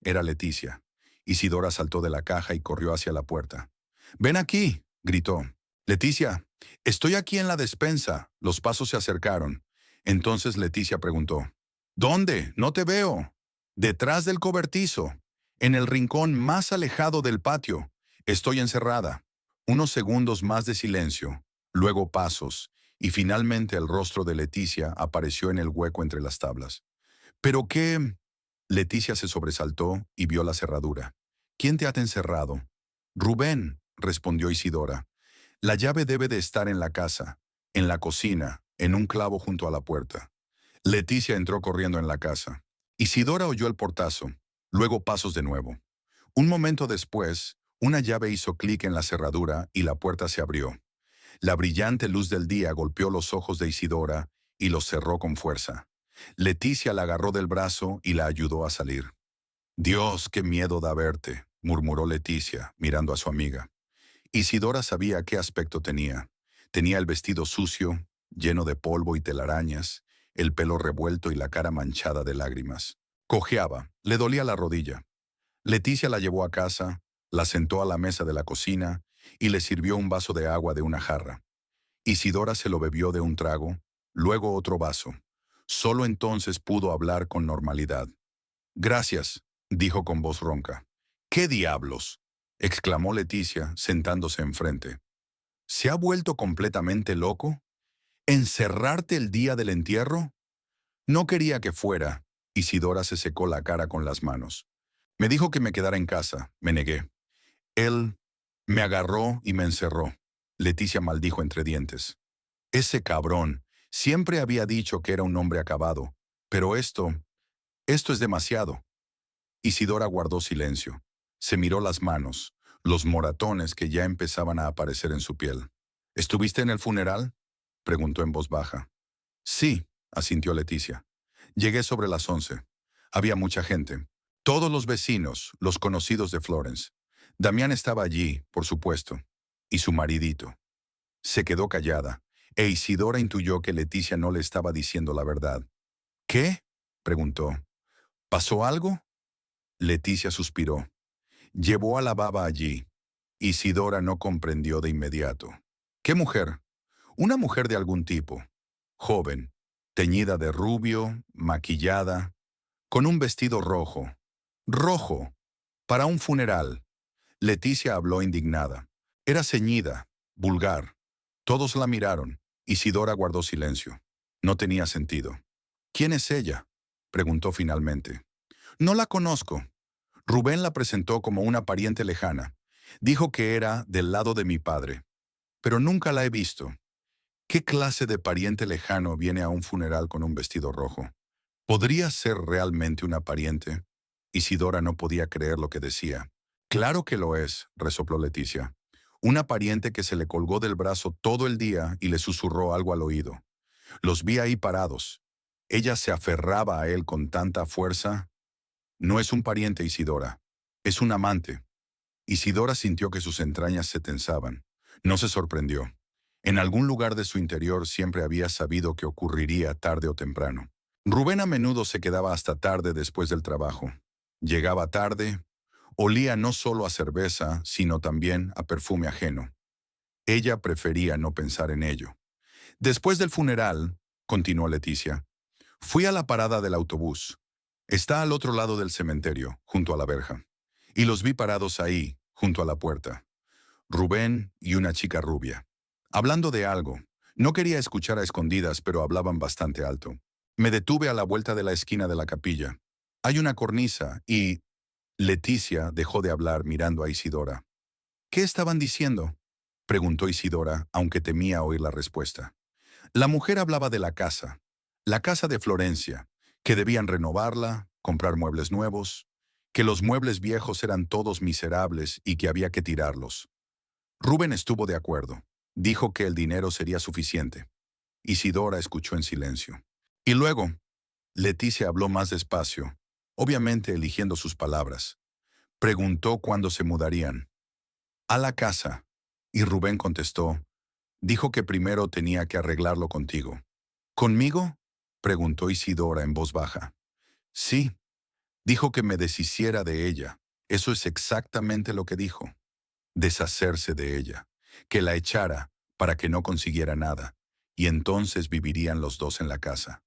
A: Era Leticia. Isidora saltó de la caja y corrió hacia la puerta. «¡Ven aquí!», gritó. «Leticia, estoy aquí en la despensa». Los pasos se acercaron. Entonces Leticia preguntó. «¿Dónde? No te veo». «Detrás del cobertizo, en el rincón más alejado del patio. Estoy encerrada». Unos segundos más de silencio, luego pasos, y finalmente el rostro de Leticia apareció en el hueco entre las tablas. «¿Pero qué?». Leticia se sobresaltó y vio la cerradura. «¿Quién te ha encerrado?». «Rubén», respondió Isidora. «La llave debe de estar en la casa, en la cocina, en un clavo junto a la puerta». Leticia entró corriendo en la casa. Isidora oyó el portazo, luego pasos de nuevo. Un momento después, una llave hizo clic en la cerradura y la puerta se abrió. La brillante luz del día golpeó los ojos de Isidora y los cerró con fuerza. Leticia la agarró del brazo y la ayudó a salir. «Dios, qué miedo da verte», murmuró Leticia, mirando a su amiga. Isidora sabía qué aspecto tenía. Tenía el vestido sucio, lleno de polvo y telarañas, el pelo revuelto y la cara manchada de lágrimas. Cojeaba, le dolía la rodilla. Leticia la llevó a casa, la sentó a la mesa de la cocina y le sirvió un vaso de agua de una jarra. Isidora se lo bebió de un trago, luego otro vaso. Solo entonces pudo hablar con normalidad. «Gracias», dijo con voz ronca. ¿Qué diablos? Exclamó Leticia, sentándose enfrente. ¿Se ha vuelto completamente loco? ¿Encerrarte el día del entierro? No quería que fuera. Isidora se secó la cara con las manos. Me dijo que me quedara en casa. Me negué. Él me agarró y me encerró. Leticia maldijo entre dientes. Ese cabrón. Siempre había dicho que era un hombre acabado. Pero esto es demasiado. Isidora guardó silencio. Se miró las manos, los moratones que ya empezaban a aparecer en su piel. ¿Estuviste en el funeral? Preguntó en voz baja. Sí, asintió Leticia. Llegué sobre las 11. Había mucha gente. Todos los vecinos, los conocidos de Florence. Damián estaba allí, por supuesto. Y su maridito. Se quedó callada, e Isidora intuyó que Leticia no le estaba diciendo la verdad. ¿Qué? Preguntó. ¿Pasó algo? Leticia suspiró. Llevó a la baba allí. Isidora no comprendió de inmediato. ¿Qué mujer? Una mujer de algún tipo. Joven, teñida de rubio, maquillada, con un vestido rojo. Rojo, para un funeral. Leticia habló indignada. Era ceñida, vulgar. Todos la miraron. Isidora guardó silencio. No tenía sentido. ¿Quién es ella? Preguntó finalmente. No la conozco. Rubén la presentó como una pariente lejana. Dijo que era del lado de mi padre. Pero nunca la he visto. ¿Qué clase de pariente lejano viene a un funeral con un vestido rojo? ¿Podría ser realmente una pariente? Isidora no podía creer lo que decía. Claro que lo es, resopló Leticia. Una pariente que se le colgó del brazo todo el día y le susurró algo al oído. Los vi ahí parados. Ella se aferraba a él con tanta fuerza. No es un pariente, Isidora. Es un amante. Isidora sintió que sus entrañas se tensaban. No se sorprendió. En algún lugar de su interior siempre había sabido que ocurriría tarde o temprano. Rubén a menudo se quedaba hasta tarde después del trabajo. Llegaba tarde, olía no solo a cerveza, sino también a perfume ajeno. Ella prefería no pensar en ello. Después del funeral, continuó Leticia, fui a la parada del autobús. Está al otro lado del cementerio, junto a la verja. Y los vi parados ahí, junto a la puerta. Rubén y una chica rubia. Hablando de algo. No quería escuchar a escondidas, pero hablaban bastante alto. Me detuve a la vuelta de la esquina de la capilla. Hay una cornisa y... Leticia dejó de hablar mirando a Isidora. ¿Qué estaban diciendo? Preguntó Isidora, aunque temía oír la respuesta. La mujer hablaba de la casa de Florencia, que debían renovarla, comprar muebles nuevos, que los muebles viejos eran todos miserables y que había que tirarlos. Rubén estuvo de acuerdo. Dijo que el dinero sería suficiente. Isidora escuchó en silencio. Y luego, Leticia habló más despacio, obviamente eligiendo sus palabras. Preguntó cuándo se mudarían. A la casa. Y Rubén contestó. Dijo que primero tenía que arreglarlo contigo. ¿Conmigo? Preguntó Isidora en voz baja. Sí. Dijo que me deshiciera de ella. Eso es exactamente lo que dijo. Deshacerse de ella. Que la echara para que no consiguiera nada. Y entonces vivirían los dos en la casa.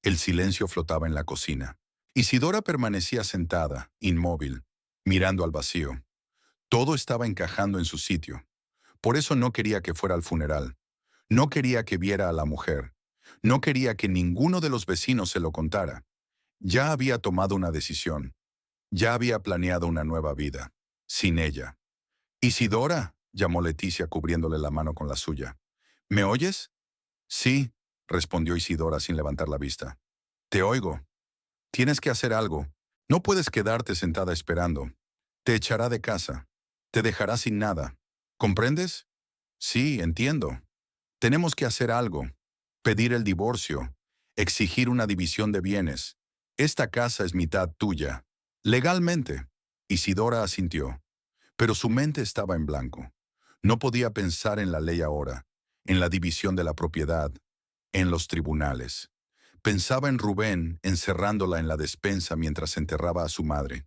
A: El silencio flotaba en la cocina. Isidora permanecía sentada, inmóvil, mirando al vacío. Todo estaba encajando en su sitio. Por eso no quería que fuera al funeral. No quería que viera a la mujer. No quería que ninguno de los vecinos se lo contara. Ya había tomado una decisión. Ya había planeado una nueva vida. Sin ella. «Isidora», llamó Leticia cubriéndole la mano con la suya. «¿Me oyes?» «Sí», respondió Isidora sin levantar la vista. «Te oigo. Tienes que hacer algo. No puedes quedarte sentada esperando. Te echará de casa. Te dejará sin nada. ¿Comprendes?» «Sí, entiendo. Tenemos que hacer algo. Pedir el divorcio. Exigir una división de bienes. Esta casa es mitad tuya. Legalmente». Isidora asintió. Pero su mente estaba en blanco. No podía pensar en la ley ahora, en la división de la propiedad, en los tribunales. Pensaba en Rubén encerrándola en la despensa mientras enterraba a su madre,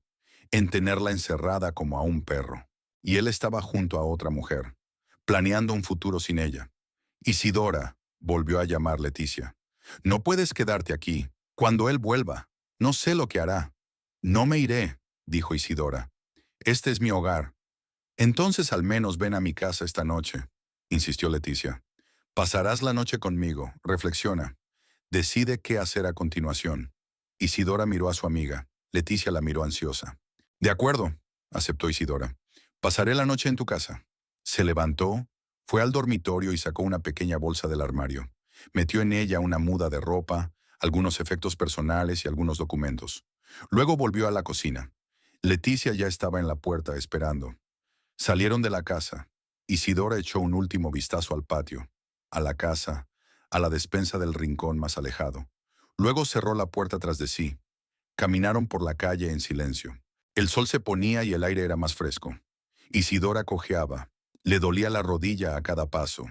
A: en tenerla encerrada como a un perro. Y él estaba junto a otra mujer, planeando un futuro sin ella. «Isidora», volvió a llamar Leticia. «No puedes quedarte aquí. Cuando él vuelva, no sé lo que hará». «No me iré», dijo Isidora. Este es mi hogar. Entonces al menos ven a mi casa esta noche, insistió Leticia. Pasarás la noche conmigo, reflexiona. Decide qué hacer a continuación. Isidora miró a su amiga. Leticia la miró ansiosa. De acuerdo, aceptó Isidora. Pasaré la noche en tu casa. Se levantó, fue al dormitorio y sacó una pequeña bolsa del armario. Metió en ella una muda de ropa, algunos efectos personales y algunos documentos. Luego volvió a la cocina. Leticia ya estaba en la puerta esperando. Salieron de la casa. Isidora echó un último vistazo al patio, a la casa, a la despensa del rincón más alejado. Luego cerró la puerta tras de sí. Caminaron por la calle en silencio. El sol se ponía y el aire era más fresco. Isidora cojeaba. Le dolía la rodilla a cada paso.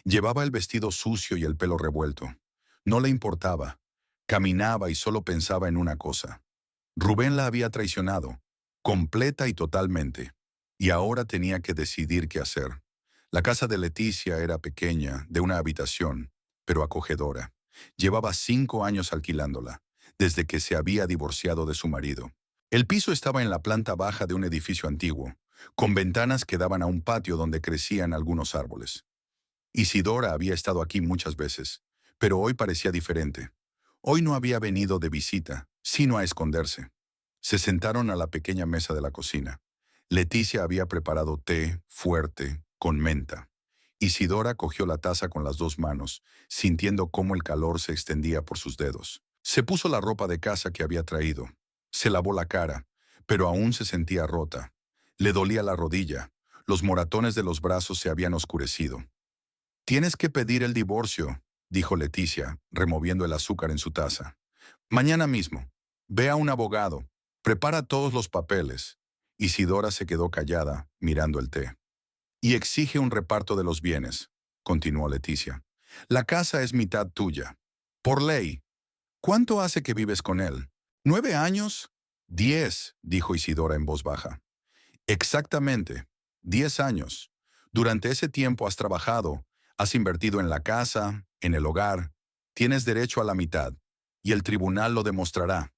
A: Llevaba el vestido sucio y el pelo revuelto. No le importaba. Caminaba y solo pensaba en una cosa. Rubén la había traicionado, completa y totalmente, y ahora tenía que decidir qué hacer. La casa de Leticia era pequeña, de una habitación, pero acogedora. Llevaba 5 años alquilándola, desde que se había divorciado de su marido. El piso estaba en la planta baja de un edificio antiguo, con ventanas que daban a un patio donde crecían algunos árboles. Isidora había estado aquí muchas veces, pero hoy parecía diferente. Hoy no había venido de visita, sino a esconderse. Se sentaron a la pequeña mesa de la cocina. Leticia había preparado té fuerte, con menta. Isidora cogió la taza con las 2 manos, sintiendo cómo el calor se extendía por sus dedos. Se puso la ropa de casa que había traído. Se lavó la cara, pero aún se sentía rota. Le dolía la rodilla. Los moratones de los brazos se habían oscurecido. Tienes que pedir el divorcio, dijo Leticia, removiendo el azúcar en su taza. Mañana mismo. Ve a un abogado. Prepara todos los papeles. Isidora se quedó callada, mirando el té. Y exige un reparto de los bienes, continuó Leticia. La casa es mitad tuya. Por ley. ¿Cuánto hace que vives con él? ¿9 años? 10, dijo Isidora en voz baja. Exactamente. 10 años. Durante ese tiempo has trabajado, has invertido en la casa, en el hogar. Tienes derecho a la mitad, y el tribunal lo demostrará.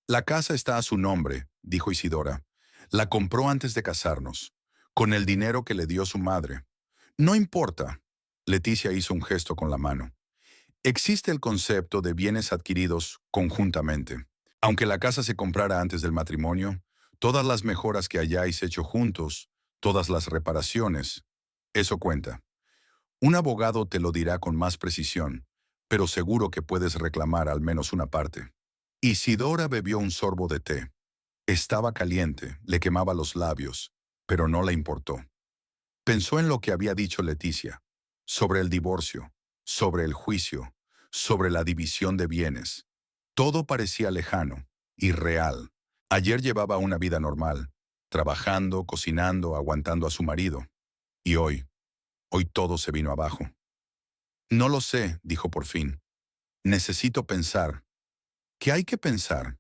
A: La casa está a su nombre, dijo Isidora. La compró antes de casarnos, con el dinero que le dio su madre. No importa. Leticia hizo un gesto con la mano. Existe el concepto de bienes adquiridos conjuntamente. Aunque la casa se comprara antes del matrimonio, todas las mejoras que hayáis hecho juntos, todas las reparaciones, eso cuenta. Un abogado te lo dirá con más precisión, pero seguro que puedes reclamar al menos una parte. Isidora bebió un sorbo de té. Estaba caliente, le quemaba los labios, pero no le importó. Pensó en lo que había dicho Leticia, sobre el divorcio, sobre el juicio, sobre la división de bienes. Todo parecía lejano, irreal. Ayer llevaba una vida normal, trabajando, cocinando, aguantando a su marido. Y hoy todo se vino abajo. No lo sé, dijo por fin. Necesito pensar. ¿Qué hay que pensar?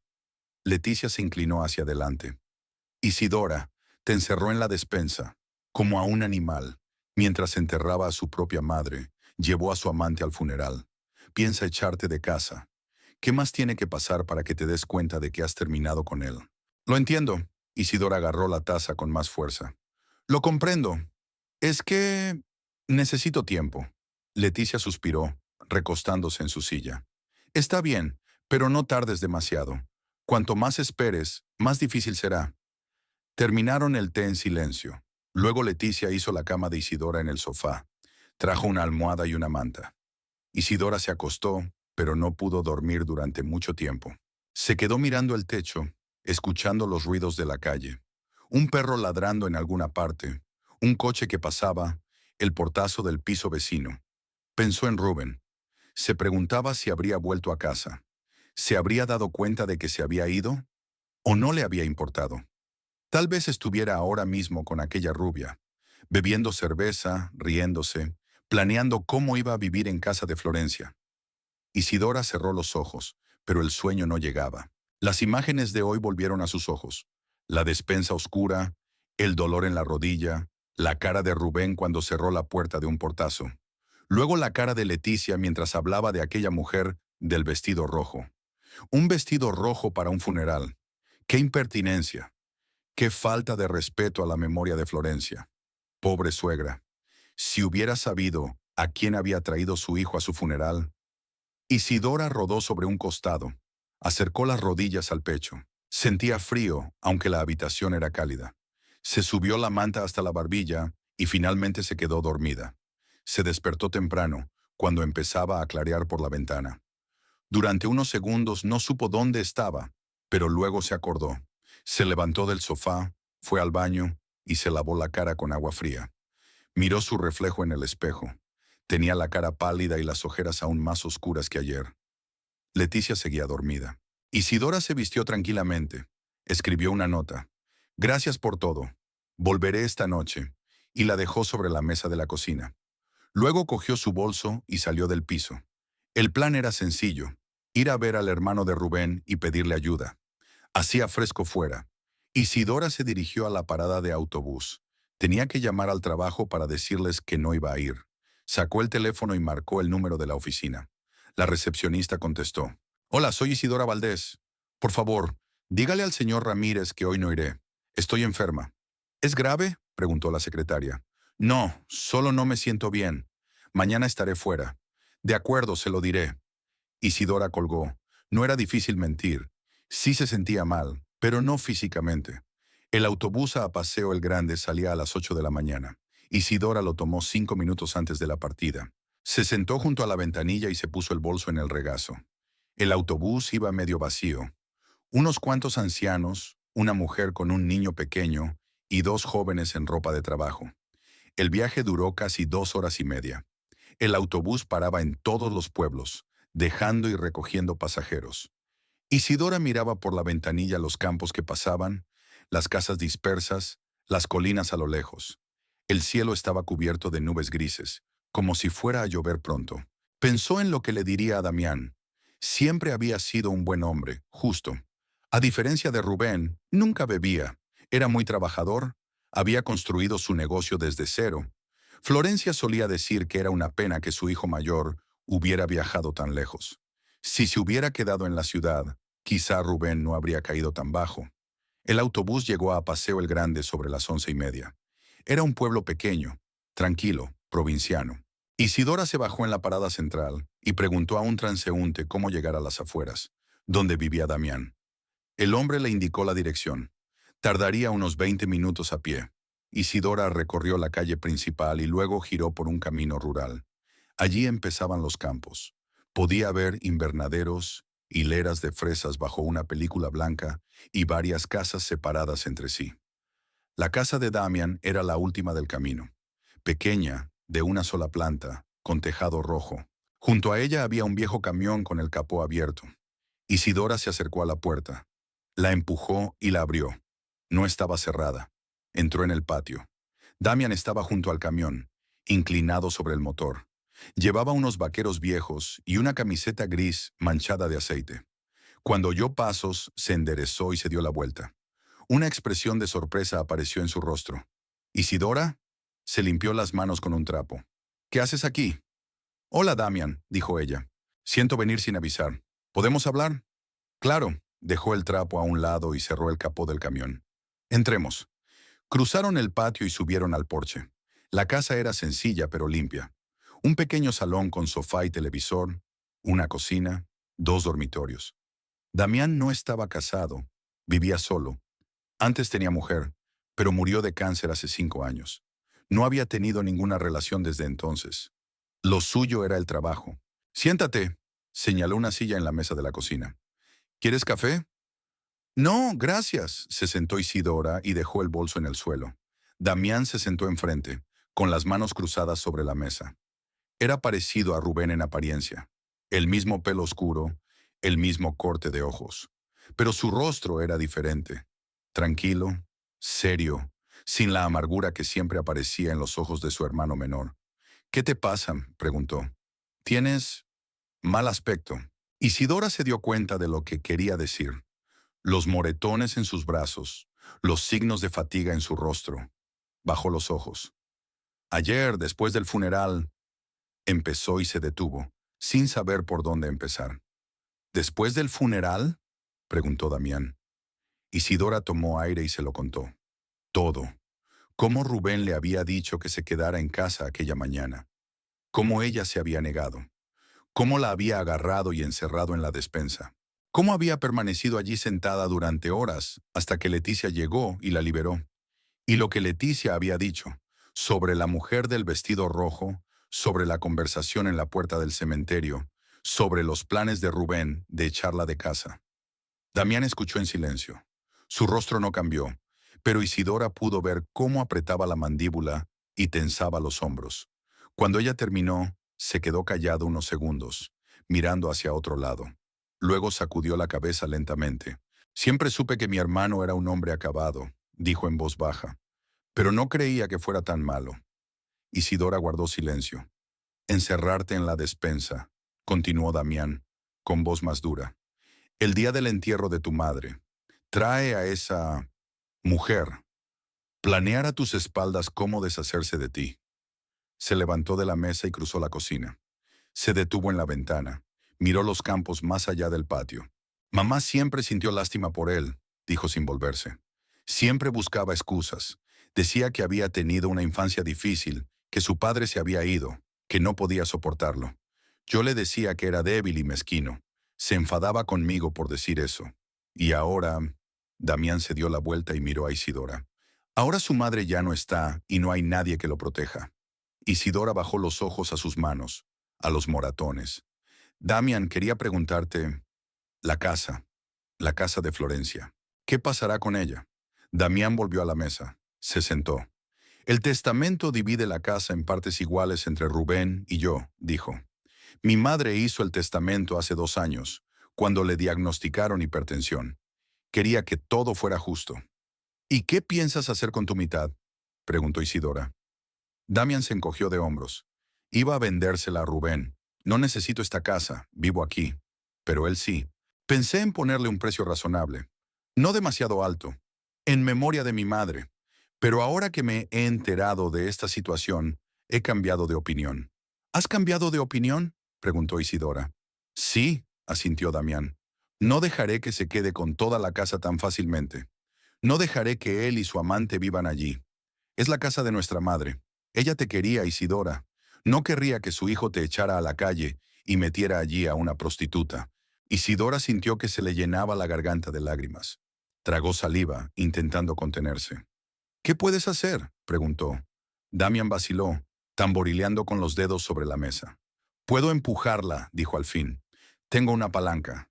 A: Leticia se inclinó hacia adelante. Isidora te encerró en la despensa, como a un animal, mientras enterraba a su propia madre, llevó a su amante al funeral. Piensa echarte de casa. ¿Qué más tiene que pasar para que te des cuenta de que has terminado con él? Lo entiendo. Isidora agarró la taza con más fuerza. Lo comprendo. Es que necesito tiempo. Leticia suspiró, recostándose en su silla. Está bien, pero no tardes demasiado. Cuanto más esperes, más difícil será. Terminaron el té en silencio. Luego Leticia hizo la cama de Isidora en el sofá. Trajo una almohada y una manta. Isidora se acostó, pero no pudo dormir durante mucho tiempo. Se quedó mirando el techo, escuchando los ruidos de la calle. Un perro ladrando en alguna parte, un coche que pasaba, el portazo del piso vecino. Pensó en Rubén. Se preguntaba si habría vuelto a casa. ¿Se habría dado cuenta de que se había ido? ¿O no le había importado? Tal vez estuviera ahora mismo con aquella rubia, bebiendo cerveza, riéndose, planeando cómo iba a vivir en casa de Florencia. Isidora cerró los ojos, pero el sueño no llegaba. Las imágenes de hoy volvieron a sus ojos. La despensa oscura, el dolor en la rodilla, la cara de Rubén cuando cerró la puerta de un portazo. Luego la cara de Leticia mientras hablaba de aquella mujer del vestido rojo. Un vestido rojo para un funeral. ¡Qué impertinencia! Qué falta de respeto a la memoria de Florencia. Pobre suegra. Si hubiera sabido a quién había traído su hijo a su funeral. Isidora rodó sobre un costado. Acercó las rodillas al pecho. Sentía frío, aunque la habitación era cálida. Se subió la manta hasta la barbilla y finalmente se quedó dormida. Se despertó temprano, cuando empezaba a clarear por la ventana. Durante unos segundos no supo dónde estaba, pero luego se acordó. Se levantó del sofá, fue al baño y se lavó la cara con agua fría. Miró su reflejo en el espejo. Tenía la cara pálida y las ojeras aún más oscuras que ayer. Leticia seguía dormida. Isidora se vistió tranquilamente. Escribió una nota. Gracias por todo. Volveré esta noche. Y la dejó sobre la mesa de la cocina. Luego cogió su bolso y salió del piso. El plan era sencillo. Ir a ver al hermano de Rubén y pedirle ayuda. Hacía fresco fuera. Isidora se dirigió a la parada de autobús. Tenía que llamar al trabajo para decirles que no iba a ir. Sacó el teléfono y marcó el número de la oficina. La recepcionista contestó. Hola, soy Isidora Valdés. Por favor, dígale al señor Ramírez que hoy no iré. Estoy enferma. ¿Es grave?, preguntó la secretaria. No, solo no me siento bien. Mañana estaré fuera. De acuerdo, se lo diré. Isidora colgó. No era difícil mentir. Sí se sentía mal, pero no físicamente. El autobús a Paseo el Grande salía a las 8 de la mañana. Isidora lo tomó 5 minutos antes de la partida. Se sentó junto a la ventanilla y se puso el bolso en el regazo. El autobús iba medio vacío. Unos cuantos ancianos, una mujer con un niño pequeño y dos jóvenes en ropa de trabajo. El viaje duró casi 2 horas y media. El autobús paraba en todos los pueblos, dejando y recogiendo pasajeros. Isidora miraba por la ventanilla los campos que pasaban, las casas dispersas, las colinas a lo lejos. El cielo estaba cubierto de nubes grises, como si fuera a llover pronto. Pensó en lo que le diría a Damián. Siempre había sido un buen hombre, justo. A diferencia de Rubén, nunca bebía. Era muy trabajador, había construido su negocio desde cero. Florencia solía decir que era una pena que su hijo mayor hubiera viajado tan lejos. Si se hubiera quedado en la ciudad, quizá Rubén no habría caído tan bajo. El autobús llegó a Paseo el Grande sobre las 11:30. Era un pueblo pequeño, tranquilo, provinciano. Isidora se bajó en la parada central y preguntó a un transeúnte cómo llegar a las afueras, donde vivía Damián. El hombre le indicó la dirección. Tardaría unos 20 minutos a pie. Isidora recorrió la calle principal y luego giró por un camino rural. Allí empezaban los campos. Podía ver invernaderos, hileras de fresas bajo una película blanca y varias casas separadas entre sí. La casa de Damián era la última del camino. Pequeña, de una sola planta, con tejado rojo. Junto a ella había un viejo camión con el capó abierto. Isidora se acercó a la puerta. La empujó y la abrió. No estaba cerrada. Entró en el patio. Damián estaba junto al camión, inclinado sobre el motor. Llevaba unos vaqueros viejos y una camiseta gris manchada de aceite. Cuando oyó pasos, se enderezó y se dio la vuelta. Una expresión de sorpresa apareció en su rostro. ¿Isidora? Se limpió las manos con un trapo. ¿Qué haces aquí? Hola, Damián, dijo ella. Siento venir sin avisar. ¿Podemos hablar? Claro. Dejó el trapo a un lado y cerró el capó del camión. Entremos. Cruzaron el patio y subieron al porche. La casa era sencilla pero limpia. Un pequeño salón con sofá y televisor, una cocina, 2 dormitorios. Damián no estaba casado, vivía solo. Antes tenía mujer, pero murió de cáncer hace 5 años. No había tenido ninguna relación desde entonces. Lo suyo era el trabajo. Siéntate, señaló una silla en la mesa de la cocina. ¿Quieres café? No, gracias, se sentó Isidora y dejó el bolso en el suelo. Damián se sentó enfrente, con las manos cruzadas sobre la mesa. Era parecido a Rubén en apariencia. El mismo pelo oscuro, el mismo corte de ojos. Pero su rostro era diferente. Tranquilo, serio, sin la amargura que siempre aparecía en los ojos de su hermano menor. ¿Qué te pasa?, preguntó. Tienes mal aspecto. Isidora se dio cuenta de lo que quería decir. Los moretones en sus brazos, los signos de fatiga en su rostro. Bajó los ojos. Ayer, después del funeral, empezó y se detuvo, sin saber por dónde empezar. ¿Después del funeral?, preguntó Damián. Isidora tomó aire y se lo contó. Todo. Cómo Rubén le había dicho que se quedara en casa aquella mañana. Cómo ella se había negado. Cómo la había agarrado y encerrado en la despensa. Cómo había permanecido allí sentada durante horas hasta que Leticia llegó y la liberó. Y lo que Leticia había dicho sobre la mujer del vestido rojo, sobre la conversación en la puerta del cementerio, sobre los planes de Rubén de echarla de casa. Damián escuchó en silencio. Su rostro no cambió, pero Isidora pudo ver cómo apretaba la mandíbula y tensaba los hombros. Cuando ella terminó, se quedó callado unos segundos, mirando hacia otro lado. Luego sacudió la cabeza lentamente. Siempre supe que mi hermano era un hombre acabado, dijo en voz baja, pero no creía que fuera tan malo. Isidora guardó silencio. Encerrarte en la despensa, continuó Damián, con voz más dura. El día del entierro de tu madre. Trae a esa mujer. Planear a tus espaldas cómo deshacerse de ti. Se levantó de la mesa y cruzó la cocina. Se detuvo en la ventana. Miró los campos más allá del patio. Mamá siempre sintió lástima por él, dijo sin volverse. Siempre buscaba excusas. Decía que había tenido una infancia difícil, que su padre se había ido, que no podía soportarlo. Yo le decía que era débil y mezquino. Se enfadaba conmigo por decir eso. Y ahora... Damián se dio la vuelta y miró a Isidora. Ahora su madre ya no está y no hay nadie que lo proteja. Isidora bajó los ojos a sus manos, a los moratones. Damián, quería preguntarte, la casa de Florencia. ¿Qué pasará con ella? Damián volvió a la mesa. Se sentó. El testamento divide la casa en partes iguales entre Rubén y yo, dijo. Mi madre hizo el testamento hace 2 años, cuando le diagnosticaron hipertensión. Quería que todo fuera justo. ¿Y qué piensas hacer con tu mitad?, preguntó Isidora. Damián se encogió de hombros. Iba a vendérsela a Rubén. No necesito esta casa, vivo aquí. Pero él sí. Pensé en ponerle un precio razonable. No demasiado alto. En memoria de mi madre. Pero ahora que me he enterado de esta situación, he cambiado de opinión. ¿Has cambiado de opinión?, preguntó Isidora. Sí, asintió Damián. No dejaré que se quede con toda la casa tan fácilmente. No dejaré que él y su amante vivan allí. Es la casa de nuestra madre. Ella te quería, Isidora. No querría que su hijo te echara a la calle y metiera allí a una prostituta. Isidora sintió que se le llenaba la garganta de lágrimas. Tragó saliva, intentando contenerse. ¿Qué puedes hacer?, preguntó. Damián vaciló, tamborileando con los dedos sobre la mesa. Puedo empujarla, dijo al fin. Tengo una palanca.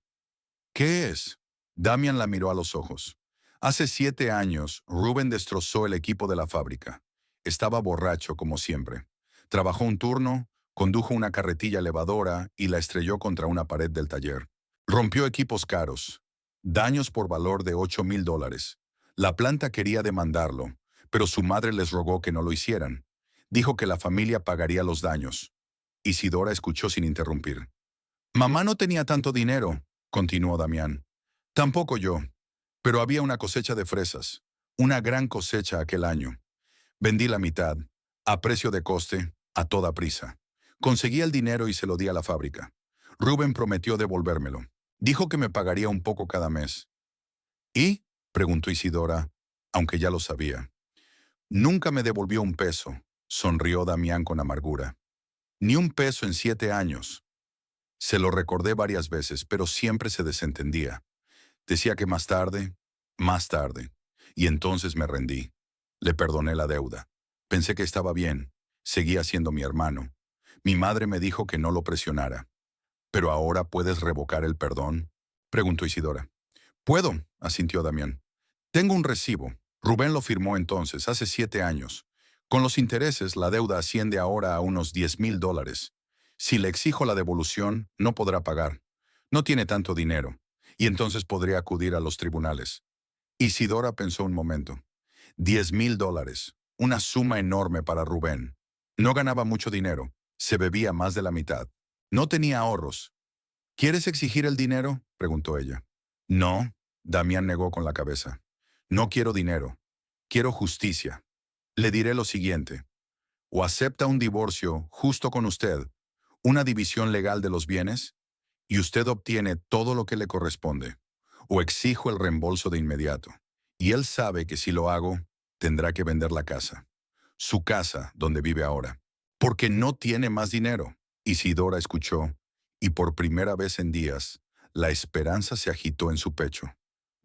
A: ¿Qué es? Damián la miró a los ojos. Hace 7 años, Rubén destrozó el equipo de la fábrica. Estaba borracho, como siempre. Trabajó un turno, condujo una carretilla elevadora y la estrelló contra una pared del taller. Rompió equipos caros. Daños por valor de $8,000. La planta quería demandarlo, pero su madre les rogó que no lo hicieran. Dijo que la familia pagaría los daños. Isidora escuchó sin interrumpir. Mamá no tenía tanto dinero, continuó Damián. Tampoco yo. Pero había una cosecha de fresas, una gran cosecha aquel año. Vendí la mitad, a precio de coste, a toda prisa. Conseguí el dinero y se lo di a la fábrica. Rubén prometió devolvérmelo. Dijo que me pagaría un poco cada mes. ¿Y?, preguntó Isidora, aunque ya lo sabía. Nunca me devolvió un peso, sonrió Damián con amargura. Ni un peso en 7 años. Se lo recordé varias veces, pero siempre se desentendía. Decía que más tarde, y entonces me rendí. Le perdoné la deuda. Pensé que estaba bien. Seguía siendo mi hermano. Mi madre me dijo que no lo presionara. ¿Pero ahora puedes revocar el perdón?, preguntó Isidora. Puedo, asintió Damián. Tengo un recibo. Rubén lo firmó entonces, hace 7 años. Con los intereses, la deuda asciende ahora a unos $10,000. Si le exijo la devolución, no podrá pagar. No tiene tanto dinero, y entonces podría acudir a los tribunales. Isidora pensó un momento. $10,000, una suma enorme para Rubén. No ganaba mucho dinero, se bebía más de la mitad. No tenía ahorros. ¿Quieres exigir el dinero?, preguntó ella. No, Damián negó con la cabeza. No quiero dinero, quiero justicia. Le diré lo siguiente. O acepta un divorcio justo con usted, una división legal de los bienes, y usted obtiene todo lo que le corresponde. o exijo el reembolso de inmediato. Y él sabe que si lo hago, tendrá que vender la casa. Su casa, donde vive ahora. Porque no tiene más dinero. Isidora escuchó, y por primera vez en días, la esperanza se agitó en su pecho.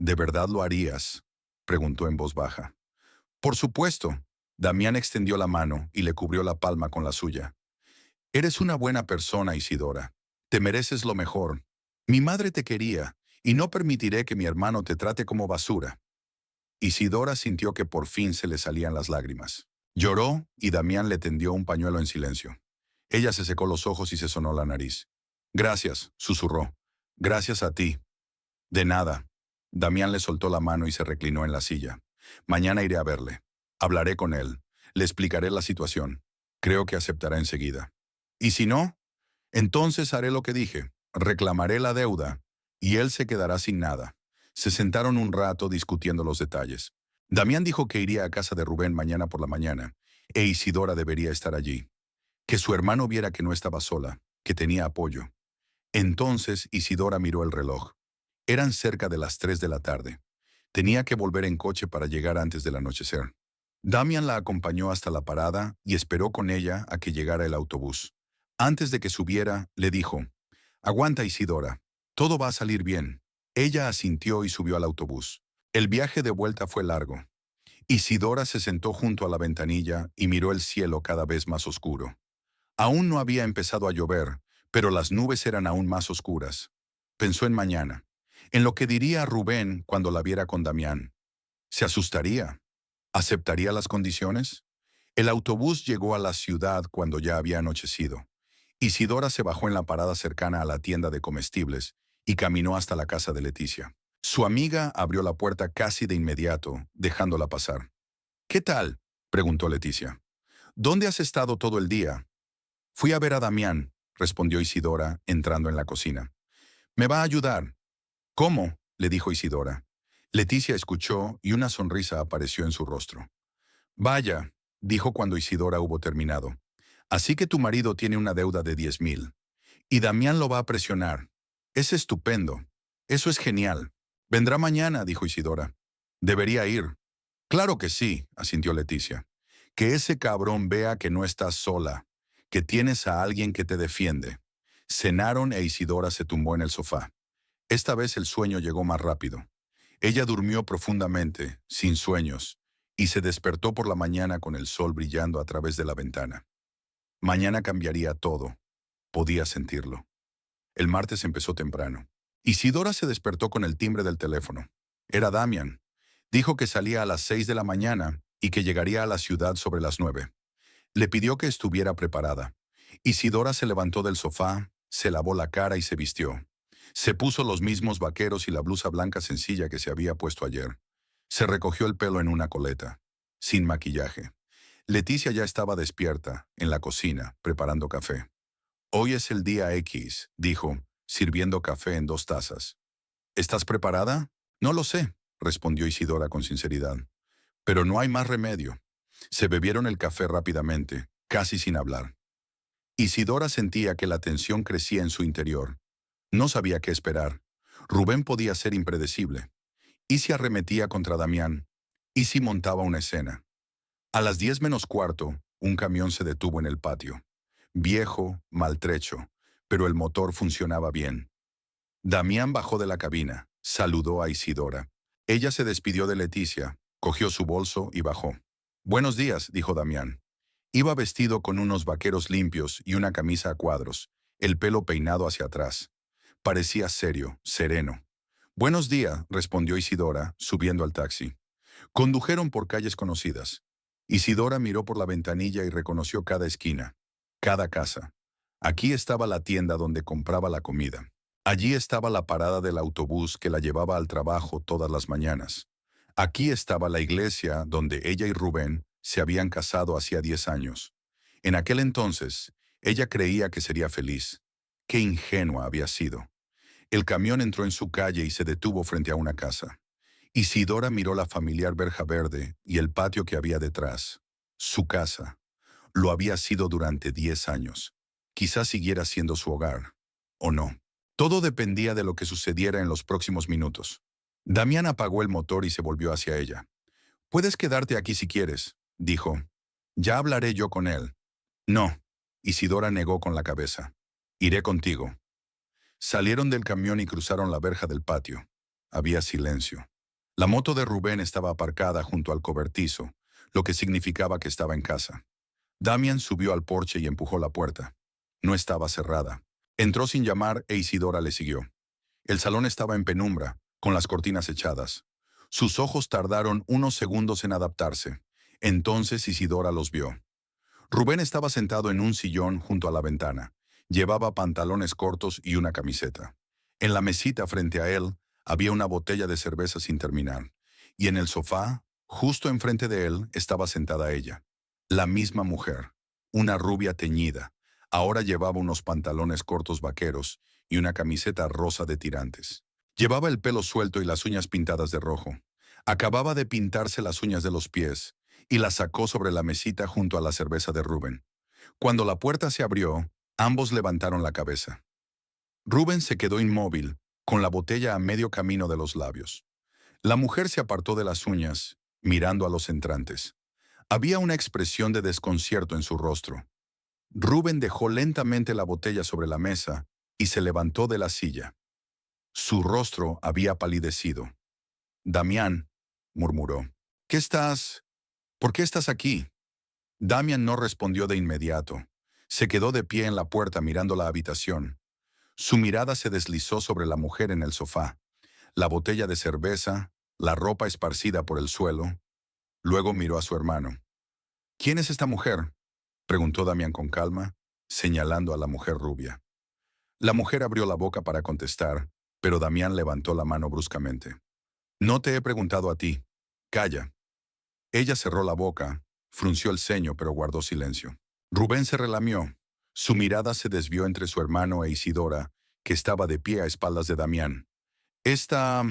A: ¿De verdad lo harías?, preguntó en voz baja. Por supuesto. Damián extendió la mano y le cubrió la palma con la suya. Eres una buena persona, Isidora. Te mereces lo mejor. Mi madre te quería, y no permitiré que mi hermano te trate como basura. Isidora sintió que por fin se le salían las lágrimas. Lloró y Damián le tendió un pañuelo en silencio. Ella se secó los ojos y se sonó la nariz. Gracias, susurró. Gracias a ti. De nada. Damián le soltó la mano y se reclinó en la silla. Mañana iré a verle. Hablaré con él. Le explicaré la situación. Creo que aceptará enseguida. Y si no, entonces haré lo que dije. Reclamaré la deuda y él se quedará sin nada. Se sentaron un rato discutiendo los detalles. Damián dijo que iría a casa de Rubén mañana por la mañana, e Isidora debería estar allí. Que su hermano viera que no estaba sola, que tenía apoyo. Entonces Isidora miró el reloj. Eran cerca de las 3 de la tarde. Tenía que volver en coche para llegar antes del anochecer. Damián la acompañó hasta la parada y esperó con ella a que llegara el autobús. Antes de que subiera, le dijo, «Aguanta, Isidora. Todo va a salir bien». Ella asintió y subió al autobús. El viaje de vuelta fue largo. Isidora se sentó junto a la ventanilla y miró el cielo cada vez más oscuro. Aún no había empezado a llover, pero las nubes eran aún más oscuras. Pensó en mañana, en lo que diría Rubén cuando la viera con Damián. ¿Se asustaría? ¿Aceptaría las condiciones? El autobús llegó a la ciudad cuando ya había anochecido. Isidora se bajó en la parada cercana a la tienda de comestibles y caminó hasta la casa de Leticia. Su amiga abrió la puerta casi de inmediato, dejándola pasar. «¿Qué tal?», preguntó Leticia. «¿Dónde has estado todo el día?». «Fui a ver a Damián», respondió Isidora, entrando en la cocina. «¿Me va a ayudar?». «¿Cómo?», le dijo Isidora. Leticia escuchó y una sonrisa apareció en su rostro. «Vaya», dijo cuando Isidora hubo terminado. «Así que tu marido tiene una deuda de 10,000. Y Damián lo va a presionar. Es estupendo. Eso es genial. Vendrá mañana», dijo Isidora. «Debería ir». «Claro que sí», asintió Leticia. «Que ese cabrón vea que no estás sola, que tienes a alguien que te defiende». Cenaron e Isidora se tumbó en el sofá. Esta vez el sueño llegó más rápido. Ella durmió profundamente, sin sueños, y se despertó por la mañana con el sol brillando a través de la ventana. Mañana cambiaría todo. Podía sentirlo. El martes empezó temprano. Isidora se despertó con el timbre del teléfono. Era Damián. Dijo que salía a las 6 de la mañana y que llegaría a la ciudad sobre las 9. Le pidió que estuviera preparada. Isidora se levantó del sofá, se lavó la cara y se vistió. Se puso los mismos vaqueros y la blusa blanca sencilla que se había puesto ayer. Se recogió el pelo en una coleta, sin maquillaje. Leticia ya estaba despierta, en la cocina, preparando café. «Hoy es el día X», dijo, sirviendo café en 2 tazas. «¿Estás preparada?». «No lo sé», respondió Isidora con sinceridad. «Pero no hay más remedio». Se bebieron el café rápidamente, casi sin hablar. Isidora sentía que la tensión crecía en su interior. No sabía qué esperar. Rubén podía ser impredecible. ¿Y si arremetía contra Damián? ¿Y si montaba una escena? A las 10 menos cuarto, un camión se detuvo en el patio. Viejo, maltrecho, pero el motor funcionaba bien. Damián bajó de la cabina, saludó a Isidora. Ella se despidió de Leticia, cogió su bolso y bajó. «Buenos días», dijo Damián. Iba vestido con unos vaqueros limpios y una camisa a cuadros, el pelo peinado hacia atrás. Parecía serio, sereno. «Buenos días», respondió Isidora, subiendo al taxi. Condujeron por calles conocidas. Isidora miró por la ventanilla y reconoció cada esquina, cada casa. Aquí estaba la tienda donde compraba la comida. Allí estaba la parada del autobús que la llevaba al trabajo todas las mañanas. Aquí estaba la iglesia donde ella y Rubén se habían casado hacía 10 años. En aquel entonces, ella creía que sería feliz. Qué ingenua había sido. El camión entró en su calle y se detuvo frente a una casa. Isidora miró la familiar verja verde y el patio que había detrás. Su casa. Lo había sido durante 10 años. Quizás siguiera siendo su hogar. O no. Todo dependía de lo que sucediera en los próximos minutos. Damián apagó el motor y se volvió hacia ella. «Puedes quedarte aquí si quieres», dijo. «Ya hablaré yo con él». «No», Isidora negó con la cabeza. «Iré contigo». Salieron del camión y cruzaron la verja del patio. Había silencio. La moto de Rubén estaba aparcada junto al cobertizo, lo que significaba que estaba en casa. Damián subió al porche y empujó la puerta. No estaba cerrada. Entró sin llamar e Isidora le siguió. El salón estaba en penumbra, con las cortinas echadas. Sus ojos tardaron unos segundos en adaptarse. Entonces Isidora los vio. Rubén estaba sentado en un sillón junto a la ventana. Llevaba pantalones cortos y una camiseta. En la mesita frente a él había una botella de cerveza sin terminar. Y en el sofá, justo enfrente de él, estaba sentada ella. La misma mujer, una rubia teñida. Ahora llevaba unos pantalones cortos vaqueros y una camiseta rosa de tirantes. Llevaba el pelo suelto y las uñas pintadas de rojo. Acababa de pintarse las uñas de los pies y la sacó sobre la mesita junto a la cerveza de Rubén. Cuando la puerta se abrió, ambos levantaron la cabeza. Rubén se quedó inmóvil, con la botella a medio camino de los labios. La mujer se apartó de las uñas, mirando a los entrantes. Había una expresión de desconcierto en su rostro. Rubén dejó lentamente la botella sobre la mesa y se levantó de la silla. Su rostro había palidecido. «Damián», murmuró, «¿qué estás? ¿Por qué estás aquí?» Damián no respondió de inmediato. Se quedó de pie en la puerta mirando la habitación. Su mirada se deslizó sobre la mujer en el sofá, la botella de cerveza, la ropa esparcida por el suelo. Luego miró a su hermano. «¿Quién es esta mujer?», preguntó Damián con calma, señalando a la mujer rubia. La mujer abrió la boca para contestar, pero Damián levantó la mano bruscamente. «No te he preguntado a ti. Calla». Ella cerró la boca, frunció el ceño, pero guardó silencio. Rubén se relamió. Su mirada se desvió entre su hermano e Isidora, que estaba de pie a espaldas de Damián. «Esta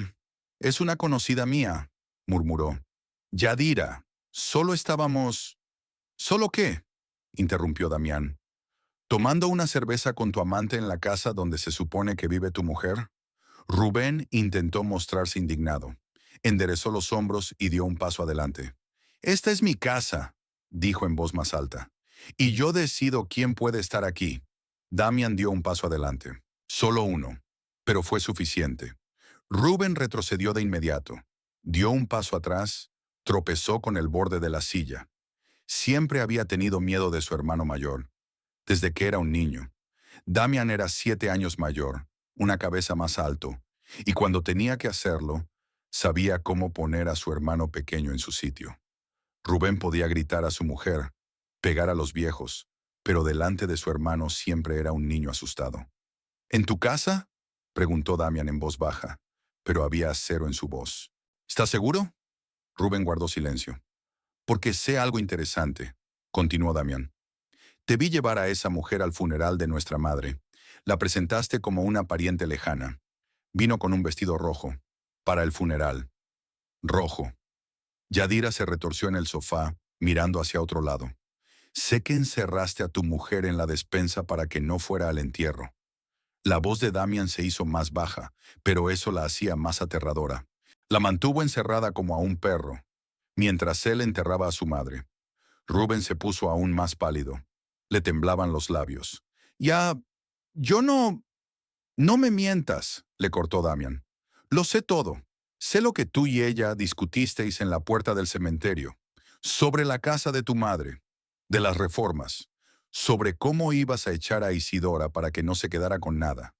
A: es una conocida mía», murmuró. «Yadira, solo estábamos...» «¿Solo qué?», interrumpió Damián. «¿Tomando una cerveza con tu amante en la casa donde se supone que vive tu mujer?». Rubén intentó mostrarse indignado. Enderezó los hombros y dio un paso adelante. «Esta es mi casa», dijo en voz más alta. «Y yo decido quién puede estar aquí». Damián dio un paso adelante. Solo uno. Pero fue suficiente. Rubén retrocedió de inmediato. Dio un paso atrás, tropezó con el borde de la silla. Siempre había tenido miedo de su hermano mayor, desde que era un niño. Damián era 7 años mayor, una cabeza más alto, y cuando tenía que hacerlo, sabía cómo poner a su hermano pequeño en su sitio. Rubén podía gritar a su mujer, pegar a los viejos, pero delante de su hermano siempre era un niño asustado. «¿En tu casa?», preguntó Damián en voz baja, pero había acero en su voz. «¿Estás seguro?». Rubén guardó silencio. «Porque sé algo interesante», continuó Damián. «Te vi llevar a esa mujer al funeral de nuestra madre. La presentaste como una pariente lejana. Vino con un vestido rojo. Para el funeral. Rojo». Yadira se retorció en el sofá, mirando hacia otro lado. «Sé que encerraste a tu mujer en la despensa para que no fuera al entierro». La voz de Damián se hizo más baja, pero eso la hacía más aterradora. La mantuvo encerrada como a un perro, mientras él enterraba a su madre. Rubén se puso aún más pálido. Le temblaban los labios. Yo no... No me mientas», le cortó Damián. «Lo sé todo. Sé lo que tú y ella discutisteis en la puerta del cementerio, sobre la casa de tu madre, de las reformas, sobre cómo ibas a echar a Isidora para que no se quedara con nada».